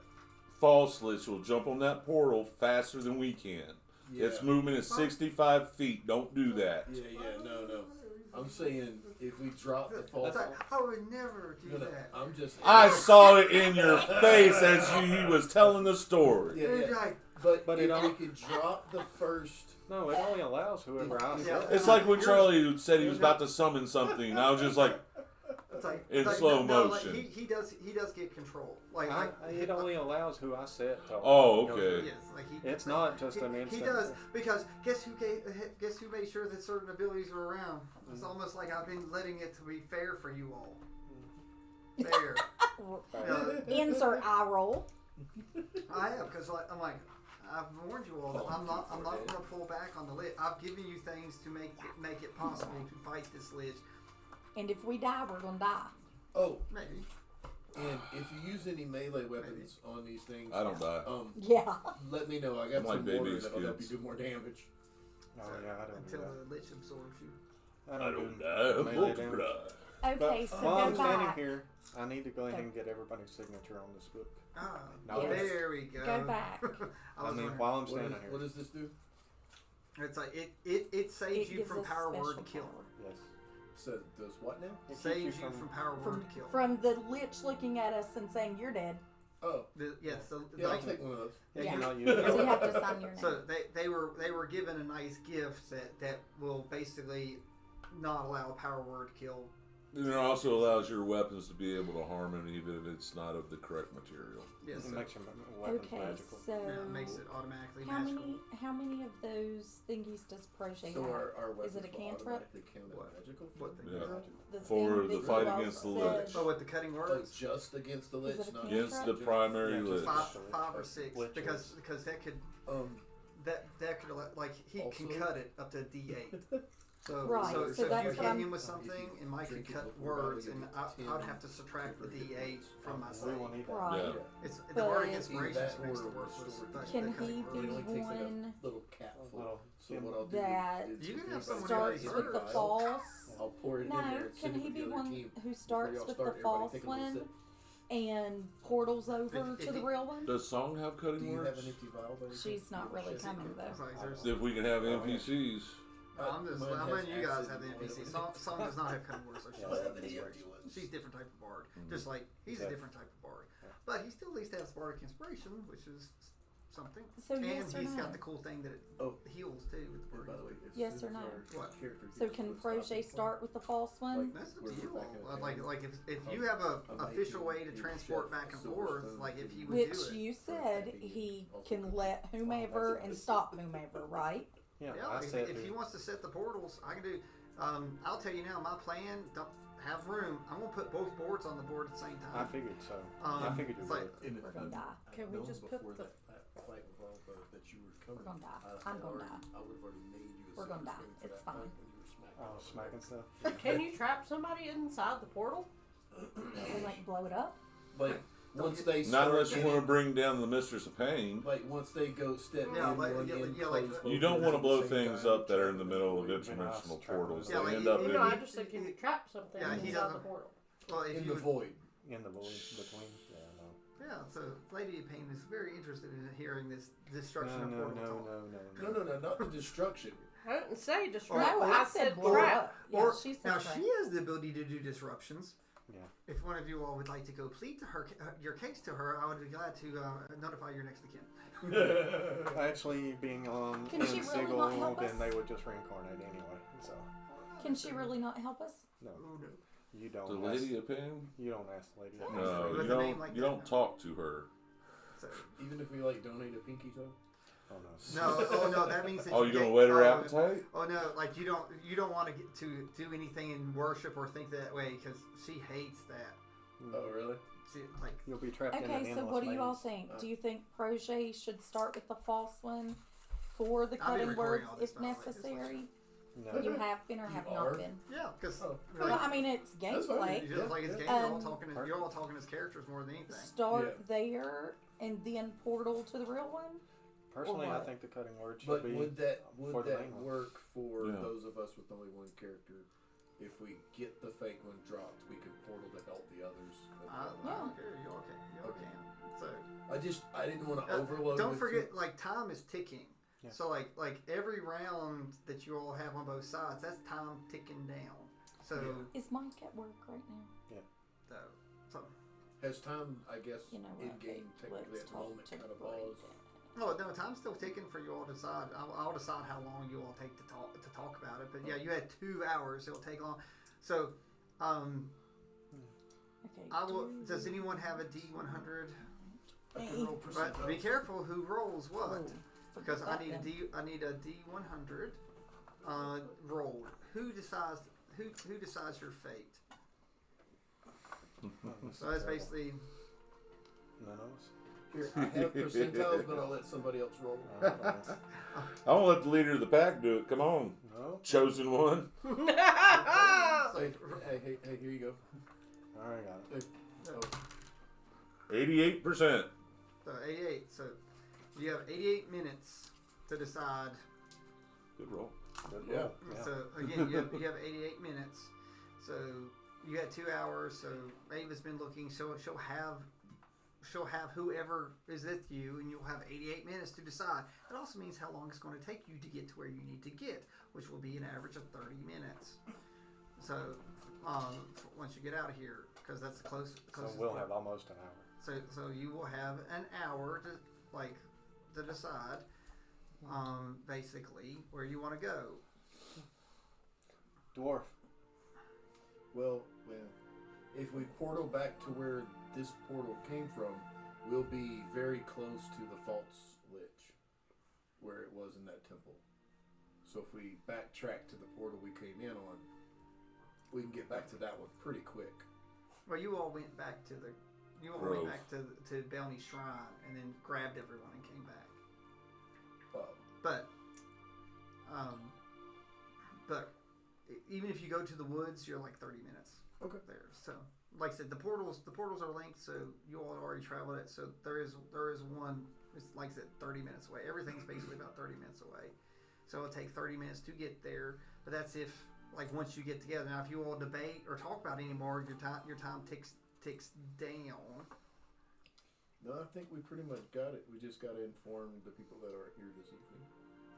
Speaker 8: false lich will jump on that portal faster than we can.
Speaker 6: yeah,
Speaker 8: Its movement is 65 feet. Don't do that.
Speaker 6: yeah, no. I'm saying if we drop the false,
Speaker 1: It's like, I would never do
Speaker 6: no,
Speaker 1: that.
Speaker 6: I'm just.
Speaker 8: I saw it in your face as he was telling the story.
Speaker 6: Yeah,
Speaker 1: It's
Speaker 6: yeah.
Speaker 1: like,
Speaker 6: But
Speaker 2: it
Speaker 6: if we
Speaker 2: all-
Speaker 6: could drop the first,
Speaker 2: No, it only allows whoever I
Speaker 1: Yeah.
Speaker 2: set.
Speaker 8: It's like when Charlie said he was about to summon something. I was just like,
Speaker 1: it's like
Speaker 8: In
Speaker 1: like,
Speaker 8: slow
Speaker 1: no,
Speaker 8: motion.
Speaker 1: Like he does get control. Like
Speaker 2: It only allows who I set to.
Speaker 8: Oh,
Speaker 2: go
Speaker 8: okay.
Speaker 2: through.
Speaker 1: yes, like he.
Speaker 2: It's not just an
Speaker 1: He
Speaker 2: instant.
Speaker 1: does because guess who made sure that certain abilities were around. It's almost like I've been letting it to be fair for you all. Fair.
Speaker 2: Right.
Speaker 1: Yeah.
Speaker 4: Insert eye roll.
Speaker 1: I have, because I'm like, I've warned you all that I'm not going to pull back on the lich. I've given you things to make it possible to fight this lich.
Speaker 4: And if we die, we're gonna die.
Speaker 6: Oh,
Speaker 1: Maybe.
Speaker 6: and if you use any melee weapons on these things,
Speaker 8: I don't die.
Speaker 4: Yeah.
Speaker 6: let me know. I got
Speaker 8: I'm like
Speaker 6: some water
Speaker 8: baby's
Speaker 6: that'll help you
Speaker 8: kids.
Speaker 6: do more damage.
Speaker 7: Oh yeah, I don't do
Speaker 1: Until
Speaker 7: that.
Speaker 1: the lich absorbs you.
Speaker 8: I don't
Speaker 7: do
Speaker 8: die. I'm
Speaker 7: melee
Speaker 8: going to
Speaker 7: damage.
Speaker 8: die.
Speaker 4: Okay,
Speaker 7: But
Speaker 4: so
Speaker 7: while I'm
Speaker 4: go
Speaker 7: standing
Speaker 4: back.
Speaker 7: here, I need to go ahead and get everybody's signature on this book.
Speaker 1: Ah,
Speaker 7: No,
Speaker 4: Yes.
Speaker 1: there we go.
Speaker 4: Go back.
Speaker 1: I
Speaker 7: I
Speaker 1: was
Speaker 7: mean,
Speaker 1: wondering.
Speaker 7: while I'm
Speaker 6: What,
Speaker 7: standing
Speaker 6: what
Speaker 7: here.
Speaker 6: does this do?
Speaker 1: It's like it saves
Speaker 4: It
Speaker 1: you
Speaker 4: gives
Speaker 1: from
Speaker 4: us
Speaker 1: power word
Speaker 4: special
Speaker 1: kill.
Speaker 4: power.
Speaker 7: Yes.
Speaker 6: So it does what now?
Speaker 7: It keeps
Speaker 1: Saves you from power word kill.
Speaker 4: From the lich looking at us and saying you're dead.
Speaker 6: Oh,
Speaker 1: Yes, so
Speaker 6: yeah, I'll
Speaker 1: like,
Speaker 6: take one of those.
Speaker 1: yeah,
Speaker 4: Yeah.
Speaker 1: you-
Speaker 7: Not you.
Speaker 4: So you have to sign your name.
Speaker 1: So they were given a nice gift that will basically not allow a power word kill.
Speaker 8: And it also allows your weapons to be able to harm him even if it's not of the correct material.
Speaker 1: Yes,
Speaker 7: It
Speaker 1: so,
Speaker 7: makes your weapons
Speaker 4: Okay,
Speaker 7: magical.
Speaker 4: so
Speaker 1: yeah, it makes it automatically
Speaker 4: how
Speaker 1: magical.
Speaker 4: many of those thingies does Crochet
Speaker 6: So
Speaker 4: have?
Speaker 6: our weapons
Speaker 4: Is it a
Speaker 6: will
Speaker 4: cantrip?
Speaker 6: automatically count as
Speaker 1: What?
Speaker 6: magical?
Speaker 1: What thing?
Speaker 8: Yeah.
Speaker 4: The
Speaker 8: For
Speaker 4: thing
Speaker 8: the
Speaker 4: that
Speaker 8: fight
Speaker 4: you all
Speaker 8: against the
Speaker 4: said-
Speaker 8: lich.
Speaker 1: Oh, with the cutting
Speaker 6: Oh,
Speaker 1: words?
Speaker 6: just against the
Speaker 4: Is
Speaker 6: lich,
Speaker 4: it a
Speaker 6: not
Speaker 4: cantrip?
Speaker 8: Against the primary
Speaker 7: Yeah,
Speaker 8: lich.
Speaker 7: just
Speaker 1: Five or six,
Speaker 7: Liches.
Speaker 1: because that could
Speaker 6: Um,
Speaker 1: like he can
Speaker 6: Also-
Speaker 1: cut it up to D8. So
Speaker 4: Right,
Speaker 1: so,
Speaker 4: so
Speaker 1: so if
Speaker 4: that's
Speaker 1: you
Speaker 4: what
Speaker 1: hit
Speaker 4: I'm-
Speaker 1: him with something and Mike can cut words, and I'd have to subtract the D8 from my
Speaker 7: We
Speaker 1: save.
Speaker 7: won't need that.
Speaker 4: Right.
Speaker 8: Yeah.
Speaker 1: It's the
Speaker 4: But-
Speaker 1: bardic
Speaker 6: Either
Speaker 1: inspiration
Speaker 6: that
Speaker 1: makes
Speaker 6: or
Speaker 1: it worthless.
Speaker 6: restore
Speaker 1: but
Speaker 6: the-
Speaker 4: Can
Speaker 1: the
Speaker 4: he
Speaker 1: cutting
Speaker 4: be
Speaker 6: it
Speaker 1: words-
Speaker 6: only takes like a
Speaker 4: one
Speaker 6: little capful.
Speaker 7: Little
Speaker 6: So
Speaker 7: skim.
Speaker 6: what I'll do
Speaker 4: that
Speaker 6: is
Speaker 1: You
Speaker 6: if
Speaker 1: can have
Speaker 6: anybody
Speaker 1: someone
Speaker 4: starts
Speaker 1: who
Speaker 6: has
Speaker 4: with the
Speaker 6: advice,
Speaker 4: false?
Speaker 6: I'll pour it in there.
Speaker 4: No,
Speaker 6: and
Speaker 4: can
Speaker 6: send it
Speaker 4: he
Speaker 6: to
Speaker 4: be
Speaker 6: the other
Speaker 4: one
Speaker 6: team.
Speaker 4: who
Speaker 6: Before
Speaker 4: starts
Speaker 6: y'all
Speaker 4: with
Speaker 6: start,
Speaker 4: the
Speaker 6: everybody
Speaker 4: false
Speaker 6: take a little
Speaker 4: one
Speaker 6: sip.
Speaker 4: and portals over
Speaker 1: If
Speaker 4: to the
Speaker 1: he-
Speaker 4: real one?
Speaker 8: Does Song have
Speaker 6: Do
Speaker 8: cutting
Speaker 6: you have
Speaker 8: words?
Speaker 6: an empty vial? by any
Speaker 4: She's
Speaker 6: chance?
Speaker 4: not
Speaker 6: You
Speaker 4: really
Speaker 6: have a
Speaker 4: coming
Speaker 6: shit
Speaker 4: though.
Speaker 1: It's like there's-
Speaker 8: If we can have NPCs.
Speaker 1: I'm just
Speaker 6: Mine has
Speaker 1: letting you guys
Speaker 6: acid
Speaker 1: have the
Speaker 6: in it.
Speaker 1: NPC. Song does not have cutting words, so she's
Speaker 7: Yeah,
Speaker 6: I'll have
Speaker 1: different.
Speaker 6: any empty ones.
Speaker 1: She's a different type of bard.
Speaker 8: Mhm.
Speaker 1: Just like he's a
Speaker 7: Yeah.
Speaker 1: different type of bard.
Speaker 7: Yeah.
Speaker 1: But he still at least has bardic inspiration, which is something.
Speaker 4: So
Speaker 1: And
Speaker 4: yes or
Speaker 1: he's
Speaker 4: no?
Speaker 1: got the cool thing that it
Speaker 6: Oh.
Speaker 1: heals too with the
Speaker 6: And by the way,
Speaker 1: bardic.
Speaker 6: as
Speaker 4: Yes
Speaker 6: soon
Speaker 4: or
Speaker 6: as
Speaker 4: no?
Speaker 6: our
Speaker 1: What?
Speaker 6: character
Speaker 4: So
Speaker 6: gets
Speaker 4: can
Speaker 6: to the
Speaker 4: Crochet
Speaker 6: top,
Speaker 4: start with the false one?
Speaker 1: That's up
Speaker 6: We're
Speaker 1: to you
Speaker 6: back
Speaker 1: all.
Speaker 6: in the
Speaker 1: Like
Speaker 6: town.
Speaker 1: if
Speaker 6: I'll-
Speaker 1: you have a
Speaker 6: I might
Speaker 1: official
Speaker 6: do
Speaker 1: way to
Speaker 6: a
Speaker 1: transport
Speaker 6: chef,
Speaker 1: back and
Speaker 6: silver
Speaker 1: forth,
Speaker 6: stone,
Speaker 1: like if
Speaker 6: and
Speaker 1: he would
Speaker 4: Which
Speaker 1: do it.
Speaker 4: you said he
Speaker 6: Also
Speaker 4: can
Speaker 6: could-
Speaker 4: let whomever and stop whomever, right?
Speaker 7: Yeah,
Speaker 1: Yeah,
Speaker 7: I
Speaker 1: like
Speaker 7: said
Speaker 1: if he wants to set the portals, I can do. I'll tell you now, my plan. Don't have room. I'm gonna put both boards on the board at the same
Speaker 7: I
Speaker 1: time.
Speaker 7: figured so. I
Speaker 1: Um,
Speaker 7: figured you
Speaker 1: it's like-
Speaker 7: would.
Speaker 6: And if
Speaker 4: We're gonna
Speaker 6: I'd-
Speaker 4: die.
Speaker 6: I'd
Speaker 9: Can we
Speaker 6: known
Speaker 9: just put
Speaker 6: before
Speaker 9: the-
Speaker 6: that fight with Volvo that you were coming,
Speaker 4: gonna die.
Speaker 6: I
Speaker 4: I'm gonna
Speaker 6: already-
Speaker 4: die.
Speaker 6: I would have already made you a
Speaker 4: We're gonna
Speaker 6: silver
Speaker 4: die.
Speaker 6: spoon for
Speaker 4: It's
Speaker 6: that
Speaker 4: fine.
Speaker 6: fight when you were smacking
Speaker 7: Oh,
Speaker 6: it.
Speaker 7: smacking stuff.
Speaker 9: Can you trap somebody inside the portal?
Speaker 4: And like blow it up?
Speaker 6: Like once
Speaker 1: get-
Speaker 6: they
Speaker 8: Not
Speaker 6: start
Speaker 8: unless you
Speaker 6: in-
Speaker 8: want to bring down the Mistress of Pain.
Speaker 6: like once they go step
Speaker 1: Yeah,
Speaker 6: in
Speaker 1: like-
Speaker 6: one
Speaker 1: yeah,
Speaker 6: end,
Speaker 1: yeah, like-
Speaker 6: close
Speaker 8: You
Speaker 6: both
Speaker 8: don't
Speaker 6: ends
Speaker 8: want to
Speaker 6: at
Speaker 8: blow
Speaker 6: the same
Speaker 8: things
Speaker 6: time,
Speaker 8: up that are in the
Speaker 6: trap
Speaker 8: middle of
Speaker 6: them
Speaker 8: interdimensional
Speaker 7: trap
Speaker 8: portals.
Speaker 1: Yeah,
Speaker 8: They
Speaker 1: like,
Speaker 8: end up
Speaker 1: you
Speaker 9: You
Speaker 8: in.
Speaker 9: know, I just said, can you trap something
Speaker 1: Yeah, he
Speaker 9: inside the
Speaker 1: doesn't-
Speaker 9: portal?
Speaker 1: Well, if
Speaker 6: in
Speaker 1: you
Speaker 6: the void.
Speaker 7: In the void between. Yeah, no.
Speaker 1: yeah, so Lady of Pain is very interested in hearing this destruction
Speaker 7: No,
Speaker 1: of
Speaker 7: no,
Speaker 1: portal
Speaker 7: no,
Speaker 1: talk.
Speaker 6: No, not the destruction.
Speaker 9: I didn't say disrupt.
Speaker 4: No, I said blow
Speaker 9: trap.
Speaker 4: up. Yeah,
Speaker 1: Or
Speaker 4: she said
Speaker 1: now
Speaker 4: trap.
Speaker 1: she has the ability to do disruptions.
Speaker 7: Yeah.
Speaker 1: If one of you all would like to go plead to her, your case to her, I would be glad to notify your next of kin.
Speaker 7: Actually, being on
Speaker 4: Can she really not help
Speaker 7: then
Speaker 4: us?
Speaker 7: they would just reincarnate anyway. So,
Speaker 4: Can she really not help us?
Speaker 7: no,
Speaker 1: Oh no.
Speaker 7: you don't.
Speaker 8: The
Speaker 7: ask,
Speaker 8: Lady of Pain?
Speaker 7: You don't ask the lady.
Speaker 1: No.
Speaker 8: No,
Speaker 1: With
Speaker 8: you
Speaker 1: a name
Speaker 8: don't.
Speaker 1: like
Speaker 8: You
Speaker 1: that,
Speaker 8: don't
Speaker 1: no.
Speaker 8: talk to her.
Speaker 1: So,
Speaker 6: Even if we like donate a pinky toe.
Speaker 7: Oh no.
Speaker 1: no, oh no, that means that
Speaker 8: Oh,
Speaker 1: you
Speaker 8: you're gonna
Speaker 1: get-
Speaker 8: whet her
Speaker 1: oh,
Speaker 8: appetite?
Speaker 1: Oh no, like you don't want to get to do anything in worship or think that way because she hates that.
Speaker 6: Oh really?
Speaker 1: She, like
Speaker 7: You'll be trapped in an
Speaker 4: Okay, so
Speaker 7: endless
Speaker 4: what do you all
Speaker 7: maze.
Speaker 4: think? Do you think Protege should start with the false one for the
Speaker 1: I'll be
Speaker 4: cutting
Speaker 1: recording
Speaker 4: words
Speaker 1: all this,
Speaker 4: if
Speaker 1: by the way, just
Speaker 4: necessary?
Speaker 7: No.
Speaker 4: You have been or have
Speaker 6: You
Speaker 4: not
Speaker 6: are?
Speaker 4: been?
Speaker 1: yeah, because
Speaker 6: Oh.
Speaker 4: Well, I mean, it's
Speaker 6: That's fine.
Speaker 4: gameplay.
Speaker 1: you just like it's
Speaker 6: Yeah.
Speaker 1: game. You're all
Speaker 4: Um,
Speaker 1: talking. You're all talking as characters more than anything.
Speaker 4: Start
Speaker 6: Yeah.
Speaker 4: there and then portal to the real one?
Speaker 7: Personally,
Speaker 4: Or
Speaker 7: I
Speaker 4: what?
Speaker 7: think the cutting word should
Speaker 6: But
Speaker 7: be.
Speaker 6: would that
Speaker 7: for the main one.
Speaker 6: work for
Speaker 8: Yeah.
Speaker 6: those of us with only one character? If we get the fake one dropped, we could portal to help the others.
Speaker 1: I don't care. You all can. You all
Speaker 6: Okay.
Speaker 1: can. So.
Speaker 6: I didn't want to overload.
Speaker 1: Don't
Speaker 6: with
Speaker 1: forget, like time is ticking.
Speaker 7: Yeah.
Speaker 1: So like every round that you all have on both sides, that's time ticking down. So
Speaker 4: Is Mike at work right now?
Speaker 1: so
Speaker 6: Has time, I guess,
Speaker 4: You know
Speaker 6: in
Speaker 4: what?
Speaker 6: game technically
Speaker 4: Let's
Speaker 6: at the
Speaker 4: talk
Speaker 6: moment
Speaker 4: to
Speaker 6: kind of
Speaker 4: Brady.
Speaker 6: paused.
Speaker 1: oh no, time's still ticking for you all to decide. I'll decide how long you all take to talk about it. But yeah, you had 2 hours. It'll take long. So
Speaker 4: Okay.
Speaker 1: I will. Does anyone have a D100?
Speaker 4: Me.
Speaker 1: But be careful who rolls what,
Speaker 4: Oh,
Speaker 1: because I
Speaker 4: forgot
Speaker 1: need a
Speaker 4: that
Speaker 1: D. I need a D100 rolled. Who decides? Who decides your fate?
Speaker 7: Oh, this
Speaker 1: So
Speaker 7: is
Speaker 1: that's
Speaker 7: terrible.
Speaker 1: basically
Speaker 7: None of us.
Speaker 6: Here, I have percentiles, but I'll let somebody else roll.
Speaker 8: I won't let the leader of the pack do it. Come on,
Speaker 2: No.
Speaker 8: chosen one.
Speaker 6: Hey, here you go.
Speaker 2: All right, got it.
Speaker 1: So,
Speaker 8: 88%.
Speaker 1: so 88. So you have 88 minutes to decide.
Speaker 8: Good roll.
Speaker 2: Good
Speaker 6: Yeah.
Speaker 2: roll. Yeah.
Speaker 1: So again, you have 88 minutes. So you got 2 hours. So Ava's been looking. So she'll have whoever is with you, and you'll have 88 minutes to decide. That also means how long it's going to take you to get to where you need to get, which will be an average of 30 minutes. So once you get out of here, because that's the closest.
Speaker 2: So we'll have almost an hour.
Speaker 1: So you will have an hour to decide, basically where you want to go.
Speaker 2: Dwarf.
Speaker 6: Well, if we portal back to where this portal came from, we'll be very close to the false lich, where it was in that temple. So if we backtrack to the portal we came in on, we can get back to that one pretty quick.
Speaker 1: Well, you all went back to
Speaker 8: Grove.
Speaker 1: to Belny's shrine and then grabbed everyone and came back.
Speaker 6: Well,
Speaker 1: But even if you go to the woods, you're like 30 minutes.
Speaker 6: Okay.
Speaker 1: There. So, like I said, the portals are linked, so you all already traveled it. So there is one. It's like I said, 30 minutes away. Everything's basically about 30 minutes away. So it'll take 30 minutes to get there. But that's if once you get together. Now, if you all debate or talk about it anymore, your time ticks down.
Speaker 6: no, I think we pretty much got it. We just got to inform the people that are here this evening.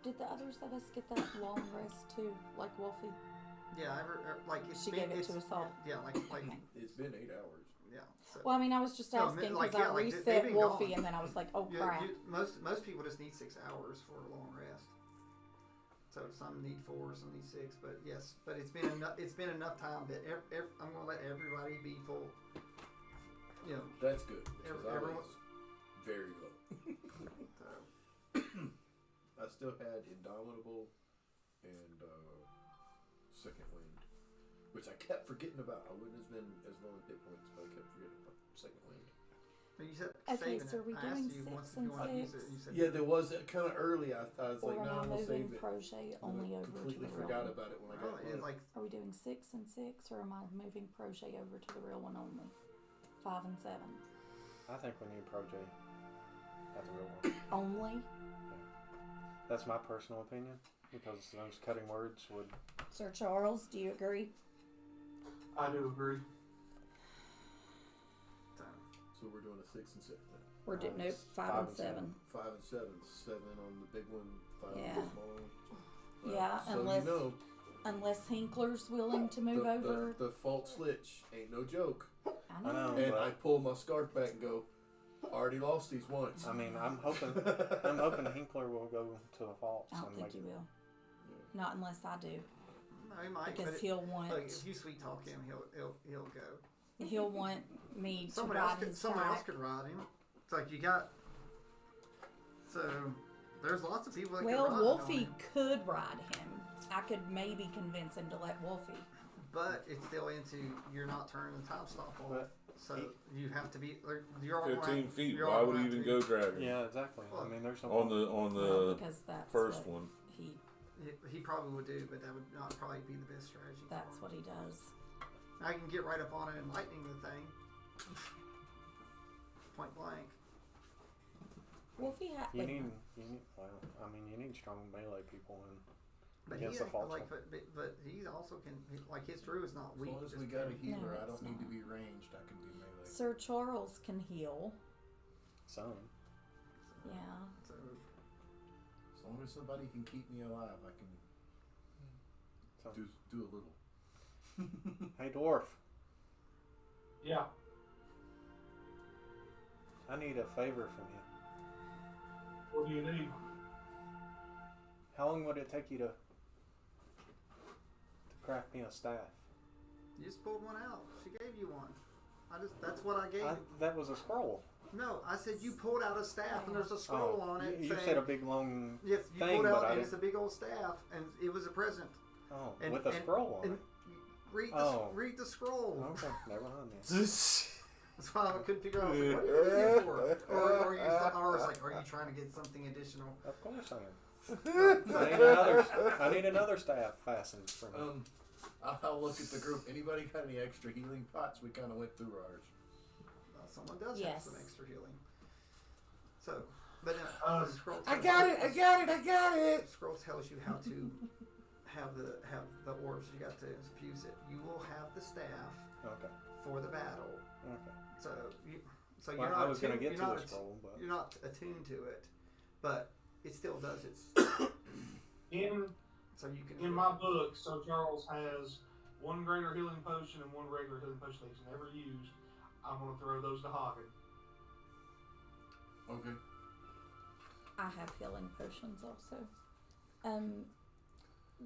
Speaker 4: Did the others of us get that long rest too, like Wolfie?
Speaker 1: Yeah,
Speaker 4: She gave it to us all.
Speaker 1: Yeah, like
Speaker 6: It's been 8 hours.
Speaker 1: yeah. So.
Speaker 4: Well, I mean, I was just
Speaker 1: No,
Speaker 4: asking
Speaker 1: like,
Speaker 4: because
Speaker 1: yeah,
Speaker 4: I
Speaker 1: like, they've
Speaker 4: reset
Speaker 1: been
Speaker 4: Wolfie
Speaker 1: gone.
Speaker 4: and then I was like, oh crap.
Speaker 1: Most people just need 6 hours for a long rest. So some need 4, some need 6, but yes, but it's been enough. It's been enough time that I'm gonna let everybody be full. You know,
Speaker 6: That's good. Because I
Speaker 1: everyone.
Speaker 6: was very low.
Speaker 1: So,
Speaker 6: I still had Indomitable and Second Wind, which I kept forgetting about. I wouldn't have been as low in hit points, but I kept forgetting about Second Wind.
Speaker 1: but you said
Speaker 4: Okay,
Speaker 1: saving
Speaker 4: so
Speaker 1: it.
Speaker 4: are we
Speaker 1: I asked
Speaker 4: doing
Speaker 1: you once
Speaker 4: 6
Speaker 1: if you
Speaker 4: and
Speaker 1: wanted to use
Speaker 4: 6?
Speaker 1: it, and you said
Speaker 6: Yeah, there was kind of early. I was
Speaker 4: Or
Speaker 6: like,
Speaker 4: am
Speaker 6: no,
Speaker 4: I
Speaker 6: I'm gonna
Speaker 4: moving
Speaker 6: save it.
Speaker 4: Crochet only over to
Speaker 6: Completely
Speaker 4: the real
Speaker 6: forgot
Speaker 4: one?
Speaker 6: about it when I
Speaker 1: Oh,
Speaker 6: got
Speaker 1: it's
Speaker 6: low.
Speaker 1: like
Speaker 4: Are we doing 6 and 6, or am I moving Crochet over to the real one only? 5 and 7
Speaker 2: I think we need Pro J at the real one.
Speaker 4: only.
Speaker 2: That's my personal opinion because those cutting words would.
Speaker 4: Sir Charles, do you agree?
Speaker 3: I do agree.
Speaker 6: So we're doing a 6 and 6 then.
Speaker 4: We're doing nope 5 and 7.
Speaker 6: 5 and 7. 7 on the big one, 5 on
Speaker 4: Yeah.
Speaker 6: the small one.
Speaker 4: Yeah,
Speaker 6: so
Speaker 4: unless
Speaker 6: you know,
Speaker 4: unless Hinkler's willing to move over.
Speaker 6: The false lich ain't no joke.
Speaker 4: I know.
Speaker 2: I know.
Speaker 6: And
Speaker 2: but-
Speaker 6: I pull my scarf back and go, already lost these once.
Speaker 2: I mean, I'm hoping Hinkler will go to the faults.
Speaker 4: I don't
Speaker 2: and
Speaker 4: think
Speaker 2: make
Speaker 4: you will.
Speaker 6: Yeah.
Speaker 4: Not unless I do,
Speaker 1: no, he might.
Speaker 4: because
Speaker 1: but
Speaker 4: he'll want
Speaker 1: look, if you sweet talk him, he'll go.
Speaker 4: he'll want me to
Speaker 1: Someone
Speaker 4: ride his
Speaker 1: else
Speaker 4: back.
Speaker 1: could ride him. It's like you got. So there's lots of people that
Speaker 4: Well,
Speaker 1: can ride
Speaker 4: Wolfie
Speaker 1: on him,
Speaker 4: could ride him. I could maybe convince him to let Wolfie.
Speaker 1: but it's still into you're not turning the time stop off.
Speaker 2: But
Speaker 1: So you have to be. You're all
Speaker 8: 15
Speaker 1: right,
Speaker 8: feet.
Speaker 1: you're
Speaker 8: Why
Speaker 1: all
Speaker 8: would he
Speaker 1: right
Speaker 8: even
Speaker 1: to-
Speaker 8: go driving?
Speaker 2: Yeah, exactly. I mean, there's no
Speaker 8: On
Speaker 2: point.
Speaker 8: the
Speaker 4: Well, because that's
Speaker 8: first
Speaker 4: what
Speaker 8: one.
Speaker 1: He probably would do, but that would not probably be the best strategy.
Speaker 4: That's
Speaker 1: for
Speaker 4: what
Speaker 1: him.
Speaker 4: he does.
Speaker 1: I can get right up on it and lightning the thing. Point blank.
Speaker 4: Wolfie had.
Speaker 2: You need. Well, I mean, you need strong melee people and.
Speaker 1: But
Speaker 2: Against
Speaker 1: he
Speaker 2: the false
Speaker 1: like,
Speaker 2: one.
Speaker 1: but he also can like his drew is not
Speaker 6: As
Speaker 1: weak.
Speaker 6: long as
Speaker 1: just
Speaker 6: we got a
Speaker 1: can-
Speaker 6: healer, I
Speaker 4: it's
Speaker 6: don't need to
Speaker 4: not.
Speaker 6: be ranged. I can do melee.
Speaker 4: Sir Charles can heal.
Speaker 2: Some.
Speaker 4: Yeah.
Speaker 1: So
Speaker 6: As long as somebody can keep me alive, I can do a little.
Speaker 2: Hey, dwarf.
Speaker 3: Yeah.
Speaker 2: I need a favor from you.
Speaker 3: What do you need?
Speaker 2: How long would it take you to craft me a staff?
Speaker 1: you just pulled one out. She gave you one. That's what I gave.
Speaker 2: That was a scroll.
Speaker 1: No, I said you pulled out a staff and there's a scroll on it.
Speaker 2: You
Speaker 1: saying,
Speaker 2: said a big long
Speaker 1: yes, you
Speaker 2: thing,
Speaker 1: pulled
Speaker 2: but
Speaker 1: out
Speaker 2: I
Speaker 1: and it's a
Speaker 2: didn't.
Speaker 1: big old staff and it was a present.
Speaker 2: Oh,
Speaker 1: And,
Speaker 2: with a
Speaker 1: and-
Speaker 2: scroll on
Speaker 1: and
Speaker 2: it.
Speaker 1: read the
Speaker 2: Oh.
Speaker 1: read the scroll.
Speaker 2: Okay, never mind then.
Speaker 1: That's why I couldn't figure out. I was like, what are you looking for? Or I was like, are you trying to get something additional?
Speaker 2: Of course I am. I need another staff fastened for me.
Speaker 6: I'll look at the group. Anybody got any extra healing pots? We kind of went through ours.
Speaker 1: Someone does have
Speaker 4: Yes.
Speaker 1: some extra healing. So, but the scroll.
Speaker 7: I got it.
Speaker 1: Scroll tells you how to have the orbs. You got to infuse it. You will have the staff
Speaker 2: Okay.
Speaker 1: for the battle.
Speaker 2: Okay.
Speaker 1: So
Speaker 2: Well,
Speaker 1: you're not.
Speaker 2: I was going to
Speaker 1: attuned-
Speaker 2: get
Speaker 1: you're
Speaker 2: to
Speaker 1: not
Speaker 2: the scroll, but
Speaker 1: You're not attuned to it, but it still does its.
Speaker 3: In
Speaker 1: So you can.
Speaker 3: in my book, so Charles has one greater healing potion and one regular healing potion that he's never used. I'm gonna throw those to Hagen.
Speaker 6: Okay.
Speaker 4: I have healing potions also.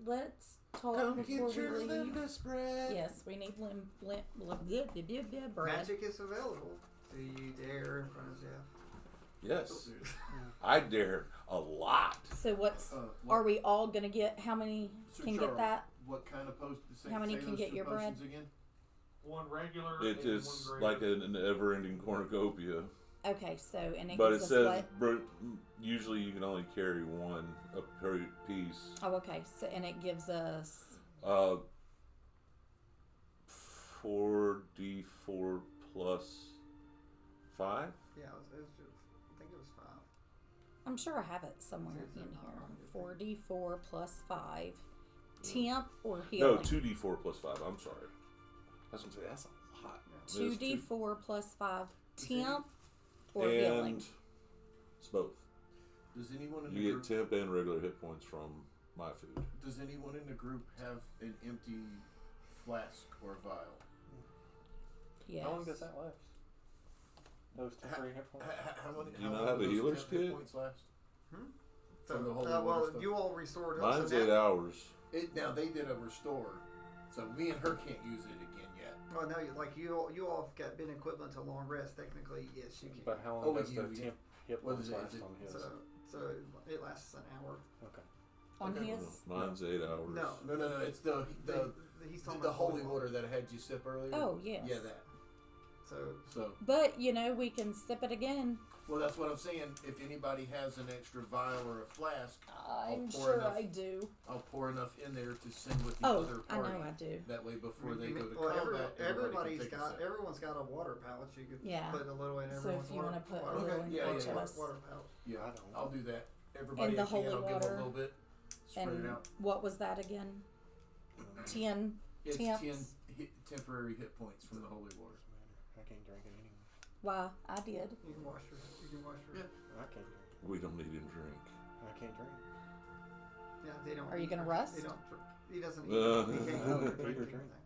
Speaker 4: Let's talk
Speaker 7: Come
Speaker 4: before
Speaker 7: get
Speaker 4: we
Speaker 7: your
Speaker 4: leave.
Speaker 7: Linda spread.
Speaker 4: Yes, we need bread.
Speaker 1: Magic is available. Do you dare in front of Jeff?
Speaker 8: Yes. I dare a lot.
Speaker 4: So what's
Speaker 6: What-
Speaker 4: are we all gonna get? How many
Speaker 6: Sir
Speaker 4: can
Speaker 6: Charles,
Speaker 4: get that?
Speaker 6: What kind of post?
Speaker 4: How many can
Speaker 6: those
Speaker 4: get
Speaker 6: two
Speaker 4: your bread?
Speaker 6: potions again?
Speaker 3: One regular
Speaker 8: It
Speaker 3: and
Speaker 8: is
Speaker 3: one greater.
Speaker 8: like an ever-ending cornucopia,
Speaker 4: Okay, so and it
Speaker 8: but it
Speaker 4: gives us
Speaker 8: says
Speaker 4: what?
Speaker 8: usually you can only carry one a per piece.
Speaker 4: Oh, okay. So and it gives us
Speaker 8: 4d4 plus 5.
Speaker 1: Yeah, I think it was 5.
Speaker 4: I'm sure I have it somewhere
Speaker 1: Is it
Speaker 4: in
Speaker 1: not
Speaker 4: here.
Speaker 1: on your
Speaker 4: 4d4 plus 5. Temp or healing?
Speaker 8: No, 2d4 plus 5. I'm sorry. I was gonna say that's a lot. It is
Speaker 4: 2d4 plus 5. Temp or
Speaker 8: and
Speaker 4: healing?
Speaker 8: it's both.
Speaker 6: Does anyone in the
Speaker 8: You
Speaker 6: group?
Speaker 8: get temp and regular hit points from my food.
Speaker 6: Does anyone in the group have an empty flask or vial?
Speaker 4: Yes.
Speaker 2: how long does that last? Those two,
Speaker 6: Ha-
Speaker 2: 3 hit points?
Speaker 6: How many?
Speaker 8: Do you
Speaker 6: how
Speaker 8: not
Speaker 6: long
Speaker 8: have
Speaker 6: do
Speaker 8: a
Speaker 6: those
Speaker 8: healer's
Speaker 6: 10 hit
Speaker 8: kit?
Speaker 6: points last?
Speaker 1: So,
Speaker 6: From the holy
Speaker 1: well,
Speaker 6: water stuff?
Speaker 1: you all restored.
Speaker 8: Mine's
Speaker 1: so
Speaker 8: 8
Speaker 1: now,
Speaker 8: hours.
Speaker 6: Now they did a restore, so me and her can't use it again yet.
Speaker 1: Well, no, you all have been equivalent to long rest. Technically, yes, you can.
Speaker 2: But how long
Speaker 6: Oh,
Speaker 2: does the
Speaker 6: you-
Speaker 2: temp hit
Speaker 6: what
Speaker 2: points
Speaker 6: is it?
Speaker 2: last
Speaker 6: Is it-
Speaker 2: on his?
Speaker 1: So it lasts an hour.
Speaker 2: Okay.
Speaker 4: On
Speaker 6: Okay.
Speaker 4: his?
Speaker 8: Mine's 8 hours.
Speaker 1: No.
Speaker 6: No. It's the
Speaker 1: He's talking
Speaker 6: the
Speaker 1: about
Speaker 6: holy water that I had you sip earlier.
Speaker 4: Oh, yes.
Speaker 6: Yeah, that. So
Speaker 4: But, we can sip it again.
Speaker 6: well, that's what I'm saying. If anybody has an extra vial or a flask,
Speaker 4: I'm
Speaker 6: pour
Speaker 4: sure
Speaker 6: enough.
Speaker 4: I do.
Speaker 6: I'll pour enough in there to send with the
Speaker 4: Oh,
Speaker 6: other
Speaker 4: I
Speaker 6: party.
Speaker 4: know I do.
Speaker 6: That way, before they
Speaker 1: You
Speaker 6: go
Speaker 1: mean-
Speaker 6: to
Speaker 1: well,
Speaker 6: combat,
Speaker 1: everybody's
Speaker 6: can take a
Speaker 1: got
Speaker 6: sip.
Speaker 1: everyone's got a water pouch. You could
Speaker 4: Yeah.
Speaker 1: put a little in
Speaker 4: So
Speaker 1: everyone's
Speaker 4: if you
Speaker 1: water,
Speaker 4: want to put a
Speaker 1: water,
Speaker 4: little
Speaker 6: Okay,
Speaker 4: in
Speaker 6: yeah,
Speaker 4: each
Speaker 6: yeah,
Speaker 4: of
Speaker 6: yeah.
Speaker 4: us.
Speaker 1: water pouch.
Speaker 6: Yeah,
Speaker 2: I don't know.
Speaker 6: I'll do that. Everybody
Speaker 4: the
Speaker 6: I can,
Speaker 4: holy
Speaker 6: I'll give them
Speaker 4: water.
Speaker 6: a little bit. Spread it
Speaker 4: And
Speaker 6: out.
Speaker 4: what was that again? 10
Speaker 6: It's
Speaker 4: temps.
Speaker 6: 10 temporary hit points from the holy water.
Speaker 2: I can't drink it anyway.
Speaker 4: Why, I did.
Speaker 1: You can wash your.
Speaker 6: Yeah.
Speaker 2: I can't drink it.
Speaker 8: We don't need him drink.
Speaker 2: I can't drink.
Speaker 1: Yeah, they don't.
Speaker 4: Are you
Speaker 1: eat-
Speaker 4: gonna rust?
Speaker 1: They don't. He doesn't.
Speaker 8: Uh,
Speaker 1: He can't
Speaker 2: I
Speaker 1: eat
Speaker 2: don't
Speaker 1: or
Speaker 2: eat or
Speaker 1: drink
Speaker 2: drink.
Speaker 1: anything.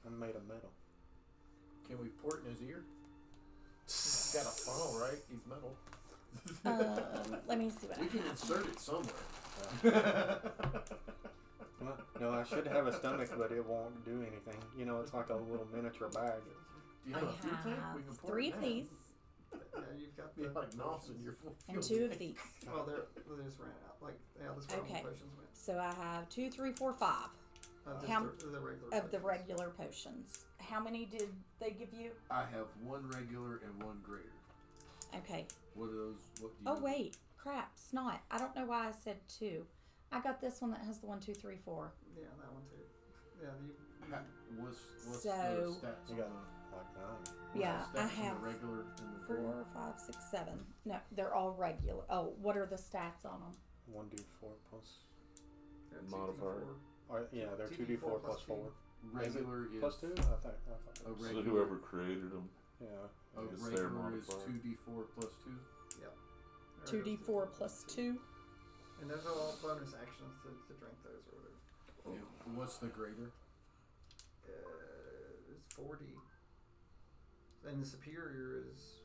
Speaker 2: I'm made of metal.
Speaker 6: Can we pour it in his ear? He's got a funnel, right? He's metal.
Speaker 4: Let me see what I
Speaker 6: We can
Speaker 4: have.
Speaker 6: insert it somewhere.
Speaker 2: Well, no, I should have a stomach, but it won't do anything. It's like a little miniature bag.
Speaker 6: Do you
Speaker 4: I
Speaker 6: have a fuel tank? We can
Speaker 4: have
Speaker 6: pour
Speaker 4: 3
Speaker 6: it
Speaker 4: of
Speaker 6: in
Speaker 4: these
Speaker 1: Yeah, you've got
Speaker 6: Be
Speaker 1: the.
Speaker 6: like Nelson, you're full.
Speaker 4: and
Speaker 6: fuel
Speaker 4: 2 of
Speaker 6: tank.
Speaker 4: these.
Speaker 1: Well, they just ran out. Like, yeah, that's where all
Speaker 4: Okay.
Speaker 1: the potions went.
Speaker 4: So I have 2, 3, 4, 5
Speaker 1: Just
Speaker 4: How-
Speaker 1: the regular.
Speaker 4: of the
Speaker 1: potions.
Speaker 4: regular potions. How many did they give you?
Speaker 6: I have one regular and one greater.
Speaker 4: Okay.
Speaker 6: What are those? What do you
Speaker 4: Oh
Speaker 6: know?
Speaker 4: wait, crap, snot. I don't know why I said 2. I got this one that has the 1, 2, 3, 4.
Speaker 1: Yeah, that one too. Yeah, you.
Speaker 6: What's
Speaker 4: So-
Speaker 6: the stats
Speaker 2: You
Speaker 6: on
Speaker 2: got
Speaker 6: the,
Speaker 2: like 9.
Speaker 6: what's
Speaker 4: Yeah,
Speaker 6: the
Speaker 4: I
Speaker 6: stats on
Speaker 4: have
Speaker 6: the regular and the
Speaker 4: 4, 5, 6, 7. No, they're all regular. Oh, what are the stats on them?
Speaker 2: 1d4 plus.
Speaker 1: Yeah,
Speaker 8: Modifier.
Speaker 1: 2d4.
Speaker 2: Or, yeah, they're 2d4 plus 4.
Speaker 6: regular is
Speaker 2: Plus 2? I thought.
Speaker 6: a
Speaker 8: So
Speaker 6: regular.
Speaker 8: whoever created them.
Speaker 2: Yeah.
Speaker 6: A
Speaker 8: It's their
Speaker 6: regular is
Speaker 8: modifier.
Speaker 6: 2d4 plus 2.
Speaker 1: There
Speaker 4: 2d4
Speaker 1: goes
Speaker 4: plus
Speaker 1: 2.
Speaker 4: 2.
Speaker 1: And those are all bonus actions to drink those or whatever.
Speaker 6: And what's the greater?
Speaker 1: It's 40. And the superior is.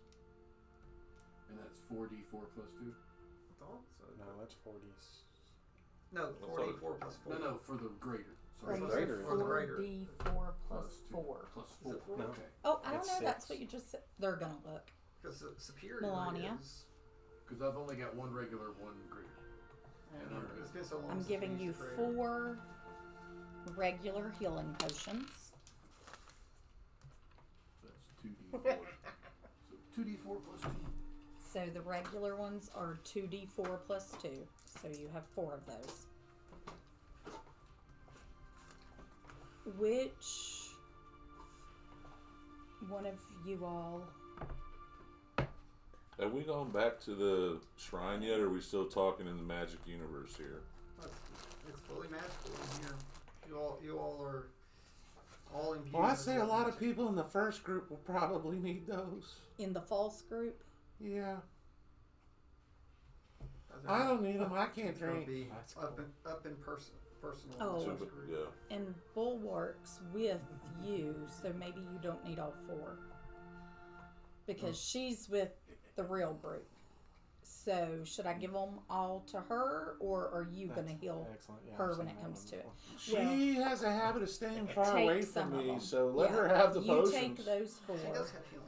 Speaker 6: And that's 4d4 plus 2.
Speaker 1: I thought so.
Speaker 2: No, that's 40s.
Speaker 1: No,
Speaker 8: That's
Speaker 1: 44 plus 4.
Speaker 6: No, for the greater.
Speaker 4: Or you
Speaker 2: greater.
Speaker 4: said
Speaker 1: For the greater.
Speaker 4: 4d4 plus
Speaker 6: 2.
Speaker 4: 4.
Speaker 6: Plus
Speaker 1: Is
Speaker 6: 4.
Speaker 1: it 4?
Speaker 2: No.
Speaker 6: Okay.
Speaker 4: Oh, I don't
Speaker 2: It's
Speaker 4: know. That's
Speaker 2: 6.
Speaker 4: what you just said. They're gonna look.
Speaker 1: Because the superior
Speaker 4: Melania?
Speaker 1: is.
Speaker 6: Because I've only got one regular, one greater.
Speaker 1: And it's been so long
Speaker 4: I'm
Speaker 1: since
Speaker 4: giving
Speaker 1: we
Speaker 4: you
Speaker 1: used the greater.
Speaker 4: 4 regular healing potions.
Speaker 6: So that's 2d4. So 2d4 plus 2.
Speaker 4: So the regular ones are 2d4 plus 2. So you have 4 of those. Which one of you all?
Speaker 8: Have we gone back to the shrine yet, or are we still talking in the magic universe here?
Speaker 1: It's fully magical in here. You all are all imbued.
Speaker 7: Well, I
Speaker 1: with
Speaker 7: say a
Speaker 1: what
Speaker 7: lot of
Speaker 1: magic-
Speaker 7: people in the first group will probably need those.
Speaker 4: In the false group?
Speaker 7: Yeah.
Speaker 1: They're
Speaker 7: I
Speaker 1: not-
Speaker 7: don't need them. I can't
Speaker 1: It's gonna
Speaker 7: drink.
Speaker 1: be
Speaker 2: That's
Speaker 1: up
Speaker 2: cool.
Speaker 1: in personal.
Speaker 4: Oh.
Speaker 1: in
Speaker 8: So,
Speaker 1: this
Speaker 8: but,
Speaker 1: group.
Speaker 8: yeah.
Speaker 4: And Bulwark's with you, so maybe you don't need all 4. Because she's with the real group. So, should I give them all to her, or are you going to
Speaker 2: That's
Speaker 4: heal
Speaker 2: excellent. Yeah,
Speaker 4: her
Speaker 2: I've
Speaker 4: when
Speaker 2: seen
Speaker 4: it
Speaker 2: that
Speaker 4: comes
Speaker 2: one
Speaker 4: to it?
Speaker 2: before.
Speaker 7: She has a habit of staying far
Speaker 4: Take
Speaker 7: away
Speaker 4: some
Speaker 7: from
Speaker 4: of
Speaker 7: me,
Speaker 4: them.
Speaker 7: so let
Speaker 4: Yeah.
Speaker 7: her have the
Speaker 4: You
Speaker 7: potions.
Speaker 4: take those 4.
Speaker 1: She does have healing.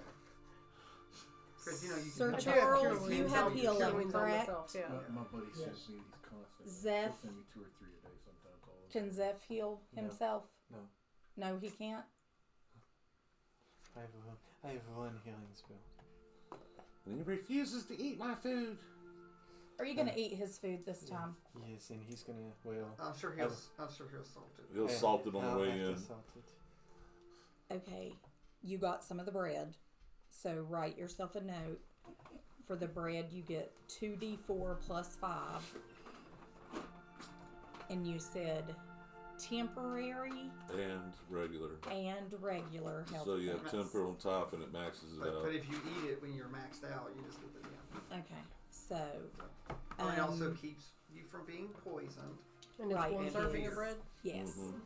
Speaker 1: Because you can
Speaker 4: Sir
Speaker 1: heal
Speaker 4: Charles,
Speaker 1: yourself.
Speaker 4: you
Speaker 1: Heal
Speaker 4: have
Speaker 1: yourself.
Speaker 4: healing,
Speaker 9: Healings on
Speaker 4: correct?
Speaker 9: myself, yeah.
Speaker 6: My buddy sends me these constantly.
Speaker 4: Zeph?
Speaker 6: He'll send me 2 or 3 a day sometimes. All the
Speaker 4: Can
Speaker 6: time.
Speaker 4: Zeph heal
Speaker 2: No.
Speaker 4: himself?
Speaker 2: No.
Speaker 4: No, he can't?
Speaker 2: I have one healing spell.
Speaker 7: And he refuses to eat my food.
Speaker 4: Are you going to eat his food this time?
Speaker 2: Yes, and he's gonna. Well,
Speaker 1: I'm sure he'll salt it.
Speaker 8: He'll
Speaker 2: yeah,
Speaker 8: salt it on
Speaker 2: I'll
Speaker 8: the way
Speaker 2: have to
Speaker 8: in.
Speaker 2: salt it.
Speaker 4: Okay, you got some of the bread. So write yourself a note. For the bread, you get 2d4 plus 5. And you said temporary
Speaker 8: And regular.
Speaker 4: and regular health
Speaker 8: So you have
Speaker 4: points.
Speaker 8: temper on top and it maxes it
Speaker 1: But
Speaker 8: out.
Speaker 1: if you eat it when you're maxed out, you just get the damn.
Speaker 4: Okay, so
Speaker 1: And it also
Speaker 4: Um,
Speaker 1: keeps you from being poisoned.
Speaker 9: And it's
Speaker 4: Right,
Speaker 9: one
Speaker 1: and
Speaker 9: serving
Speaker 1: fear.
Speaker 9: of bread.
Speaker 4: yes.
Speaker 8: Mhm.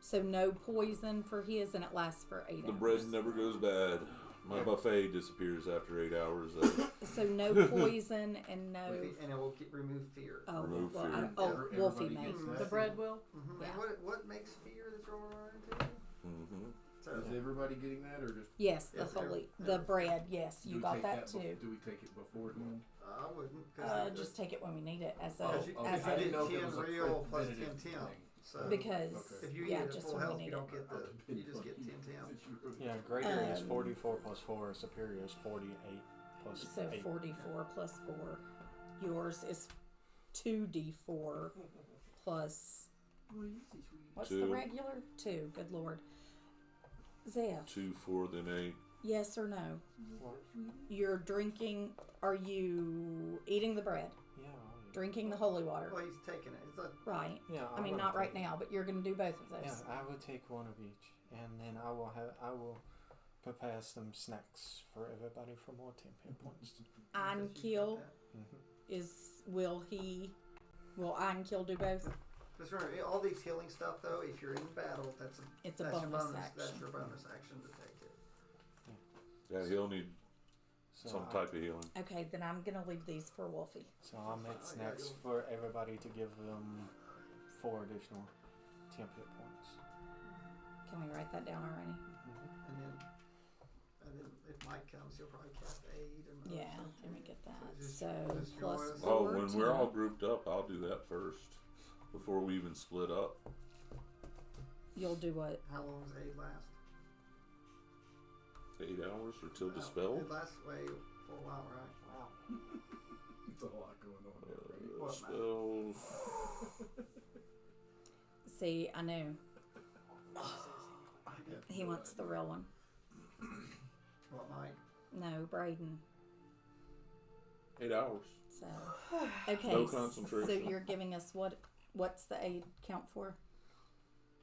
Speaker 4: So no poison for his, and it lasts for 8
Speaker 8: The
Speaker 4: hours.
Speaker 8: bread never goes bad. My buffet disappears after 8 hours. Though.
Speaker 4: So no poison and no.
Speaker 1: And it will remove fear.
Speaker 4: Oh,
Speaker 8: Remove
Speaker 4: well,
Speaker 8: fear.
Speaker 4: Wolfie
Speaker 6: Everybody
Speaker 4: may.
Speaker 6: gets that.
Speaker 9: The bread will.
Speaker 1: Mm-hmm.
Speaker 4: Yeah.
Speaker 1: And what makes fear that you're into?
Speaker 8: Mm-hmm.
Speaker 1: So,
Speaker 6: Is everybody getting that, or just
Speaker 4: Yes, the
Speaker 1: Yes,
Speaker 4: holy,
Speaker 1: yeah.
Speaker 4: the bread. Yes,
Speaker 6: do
Speaker 4: you
Speaker 6: we
Speaker 4: got
Speaker 6: take
Speaker 4: that too.
Speaker 6: Do we take it before then?
Speaker 1: I wouldn't.
Speaker 4: Just take it when we need it as a
Speaker 1: Because you,
Speaker 6: okay.
Speaker 4: as
Speaker 6: I
Speaker 1: I
Speaker 4: a
Speaker 1: did
Speaker 6: didn't know if it
Speaker 1: 10
Speaker 6: was a
Speaker 1: real plus 10
Speaker 6: preventative
Speaker 1: temp.
Speaker 6: thing.
Speaker 1: So
Speaker 4: because
Speaker 6: Okay.
Speaker 1: if you
Speaker 4: yeah,
Speaker 1: eat it at
Speaker 4: just
Speaker 1: full
Speaker 4: when we
Speaker 1: health,
Speaker 4: need
Speaker 1: you don't
Speaker 4: it.
Speaker 1: get the. You just get 10 temp.
Speaker 2: Yeah, greater is
Speaker 4: Um,
Speaker 2: 44 plus 4. Superior is 48 plus
Speaker 4: So
Speaker 2: 8.
Speaker 4: 44 plus 4. Yours is 2d4 plus. What's the
Speaker 8: 2.
Speaker 4: regular? 2. Good lord. Zeph,
Speaker 8: 2, 4, then 8.
Speaker 4: yes or no?
Speaker 2: What?
Speaker 4: You're drinking. Are you eating the bread?
Speaker 2: Yeah. I'll eat it.
Speaker 4: Drinking the holy water?
Speaker 1: Well, he's taking it. It's a,
Speaker 4: Right.
Speaker 2: Yeah.
Speaker 4: I mean, not right now, but you're going to do both of
Speaker 2: Yeah,
Speaker 4: those.
Speaker 2: I will take one of each, and then I will prepare some snacks for everybody for more temp points.
Speaker 4: Ankiel
Speaker 2: Mm-hmm.
Speaker 4: will Ankiel do both?
Speaker 1: just remember, all these healing stuff, though, if you're in battle, that's
Speaker 4: It's a
Speaker 1: your
Speaker 4: bonus
Speaker 1: bonus.
Speaker 4: action.
Speaker 1: That's your bonus action to take it.
Speaker 8: Yeah, he'll need
Speaker 2: So
Speaker 8: some
Speaker 2: I-
Speaker 8: type of healing.
Speaker 4: Okay, then I'm going to leave these for Wolfie.
Speaker 2: So I'll make
Speaker 1: Oh, yeah,
Speaker 2: snacks
Speaker 1: you'll-
Speaker 2: for everybody to give them 4 additional temp hit points.
Speaker 4: Can we write that down already?
Speaker 2: Mm-hmm.
Speaker 1: And then if Mike comes, he'll probably cast aid. And
Speaker 4: Yeah,
Speaker 1: something.
Speaker 4: let me get that.
Speaker 1: just-
Speaker 4: So
Speaker 1: just
Speaker 4: plus
Speaker 1: yours.
Speaker 8: Oh,
Speaker 4: 4.
Speaker 8: when we're all grouped up, I'll do that first. Before we even split up.
Speaker 4: You'll do what?
Speaker 1: How long does aid last?
Speaker 8: 8 hours or till
Speaker 1: It
Speaker 8: dispelled?
Speaker 1: lasts way for a while, right?
Speaker 2: Wow.
Speaker 6: It's a lot going on there, right?
Speaker 1: What,
Speaker 8: Spells.
Speaker 4: See, I knew. He wants the real one.
Speaker 1: What, Mike?
Speaker 4: No, Braden.
Speaker 8: 8 hours.
Speaker 4: So, okay.
Speaker 8: No concentration.
Speaker 4: So you're giving us what's the aid count for?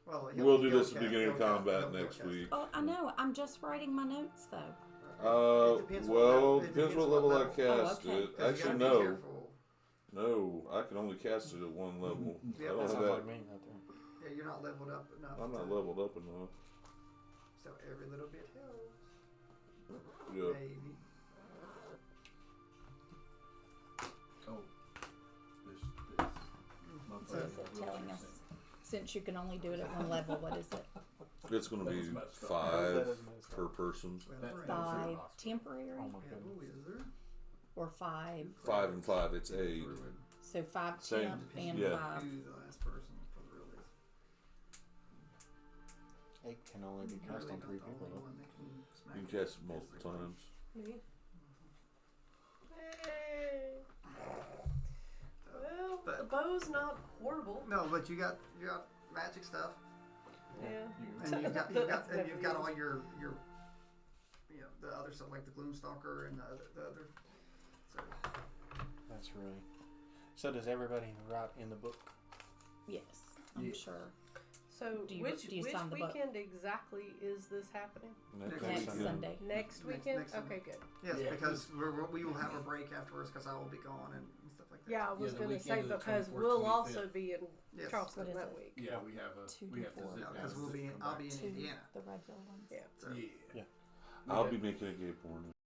Speaker 1: Well,
Speaker 8: We'll do this at the beginning of combat next week.
Speaker 4: Oh, I know. I'm just writing my notes though.
Speaker 1: It depends what
Speaker 8: Well,
Speaker 1: level- it
Speaker 8: depends
Speaker 1: depends
Speaker 8: what
Speaker 1: what
Speaker 8: level I
Speaker 1: level.
Speaker 8: cast
Speaker 4: Oh, okay.
Speaker 8: it.
Speaker 1: 'Cause you
Speaker 8: Actually,
Speaker 1: gotta be
Speaker 8: no.
Speaker 1: careful.
Speaker 8: No, I can only cast it at one level.
Speaker 1: Yeah,
Speaker 8: I don't
Speaker 2: That
Speaker 8: have
Speaker 2: sounds
Speaker 8: that.
Speaker 2: like me right there.
Speaker 1: Yeah, you're not leveled up enough.
Speaker 8: I'm not
Speaker 1: to-
Speaker 8: leveled up enough.
Speaker 1: So every little bit helps.
Speaker 8: Yep.
Speaker 1: Maybe.
Speaker 6: Oh, this. My
Speaker 4: So
Speaker 6: buddy
Speaker 4: is it
Speaker 6: Wilson
Speaker 4: telling
Speaker 6: sent
Speaker 4: us since you can only do it at one level, what is it?
Speaker 8: It's going to
Speaker 6: That
Speaker 8: be
Speaker 6: was messed up.
Speaker 8: 5
Speaker 2: That is messed
Speaker 8: per
Speaker 2: up.
Speaker 8: person.
Speaker 1: Well,
Speaker 6: That-
Speaker 1: right.
Speaker 6: that was
Speaker 4: 5
Speaker 6: awesome.
Speaker 4: temporary
Speaker 2: Oh my
Speaker 1: Yeah,
Speaker 2: goodness.
Speaker 1: ooh, is there?
Speaker 4: or 5?
Speaker 8: 5 and 5, it's 8.
Speaker 1: Druid.
Speaker 4: So 5
Speaker 8: Same.
Speaker 4: temp and
Speaker 8: Yeah.
Speaker 4: 5.
Speaker 1: Who's the last person for the real list?
Speaker 2: They can only be cast
Speaker 1: Really
Speaker 2: on 3
Speaker 1: not the
Speaker 2: people.
Speaker 1: only
Speaker 2: though.
Speaker 1: one that can smack
Speaker 8: You can cast it multiple
Speaker 1: everybody.
Speaker 8: times.
Speaker 10: Me. Hey. Well,
Speaker 1: But-
Speaker 10: the bow's not horrible.
Speaker 1: No, but you got magic stuff,
Speaker 10: Yeah.
Speaker 1: and you've got
Speaker 10: That's never
Speaker 1: all
Speaker 10: used.
Speaker 1: your the other stuff like the Gloomstalker and the other. So
Speaker 2: That's really. So does everybody write in the book?
Speaker 4: Yes, I'm
Speaker 6: Yeah.
Speaker 4: sure.
Speaker 10: So
Speaker 4: Do you-
Speaker 10: which
Speaker 4: do you sign the book?
Speaker 10: weekend exactly is this happening?
Speaker 1: Next
Speaker 4: Next
Speaker 1: Sunday.
Speaker 4: Sunday.
Speaker 10: Next
Speaker 1: Next-
Speaker 10: weekend?
Speaker 1: next Sunday.
Speaker 10: Okay, good.
Speaker 1: yes,
Speaker 6: Yeah,
Speaker 1: because we will have a break afterwards because I will be gone and stuff like that.
Speaker 10: Yeah, I was
Speaker 6: the
Speaker 10: gonna
Speaker 6: weekend
Speaker 10: say
Speaker 6: of the
Speaker 10: because
Speaker 6: 24th,
Speaker 10: we'll
Speaker 6: 25th.
Speaker 10: also be in
Speaker 1: Yes.
Speaker 10: Charleston
Speaker 4: What is
Speaker 10: that
Speaker 4: it?
Speaker 10: week.
Speaker 6: Yeah, we have a
Speaker 4: Two
Speaker 6: we
Speaker 4: to
Speaker 6: have to
Speaker 4: four.
Speaker 6: zip
Speaker 1: No,
Speaker 6: down
Speaker 1: because
Speaker 6: and
Speaker 1: I'll be in
Speaker 4: To
Speaker 1: Indiana.
Speaker 4: the regular ones.
Speaker 10: Yeah.
Speaker 6: Yeah.
Speaker 8: I'll
Speaker 6: Okay.
Speaker 8: be making a Cape Horn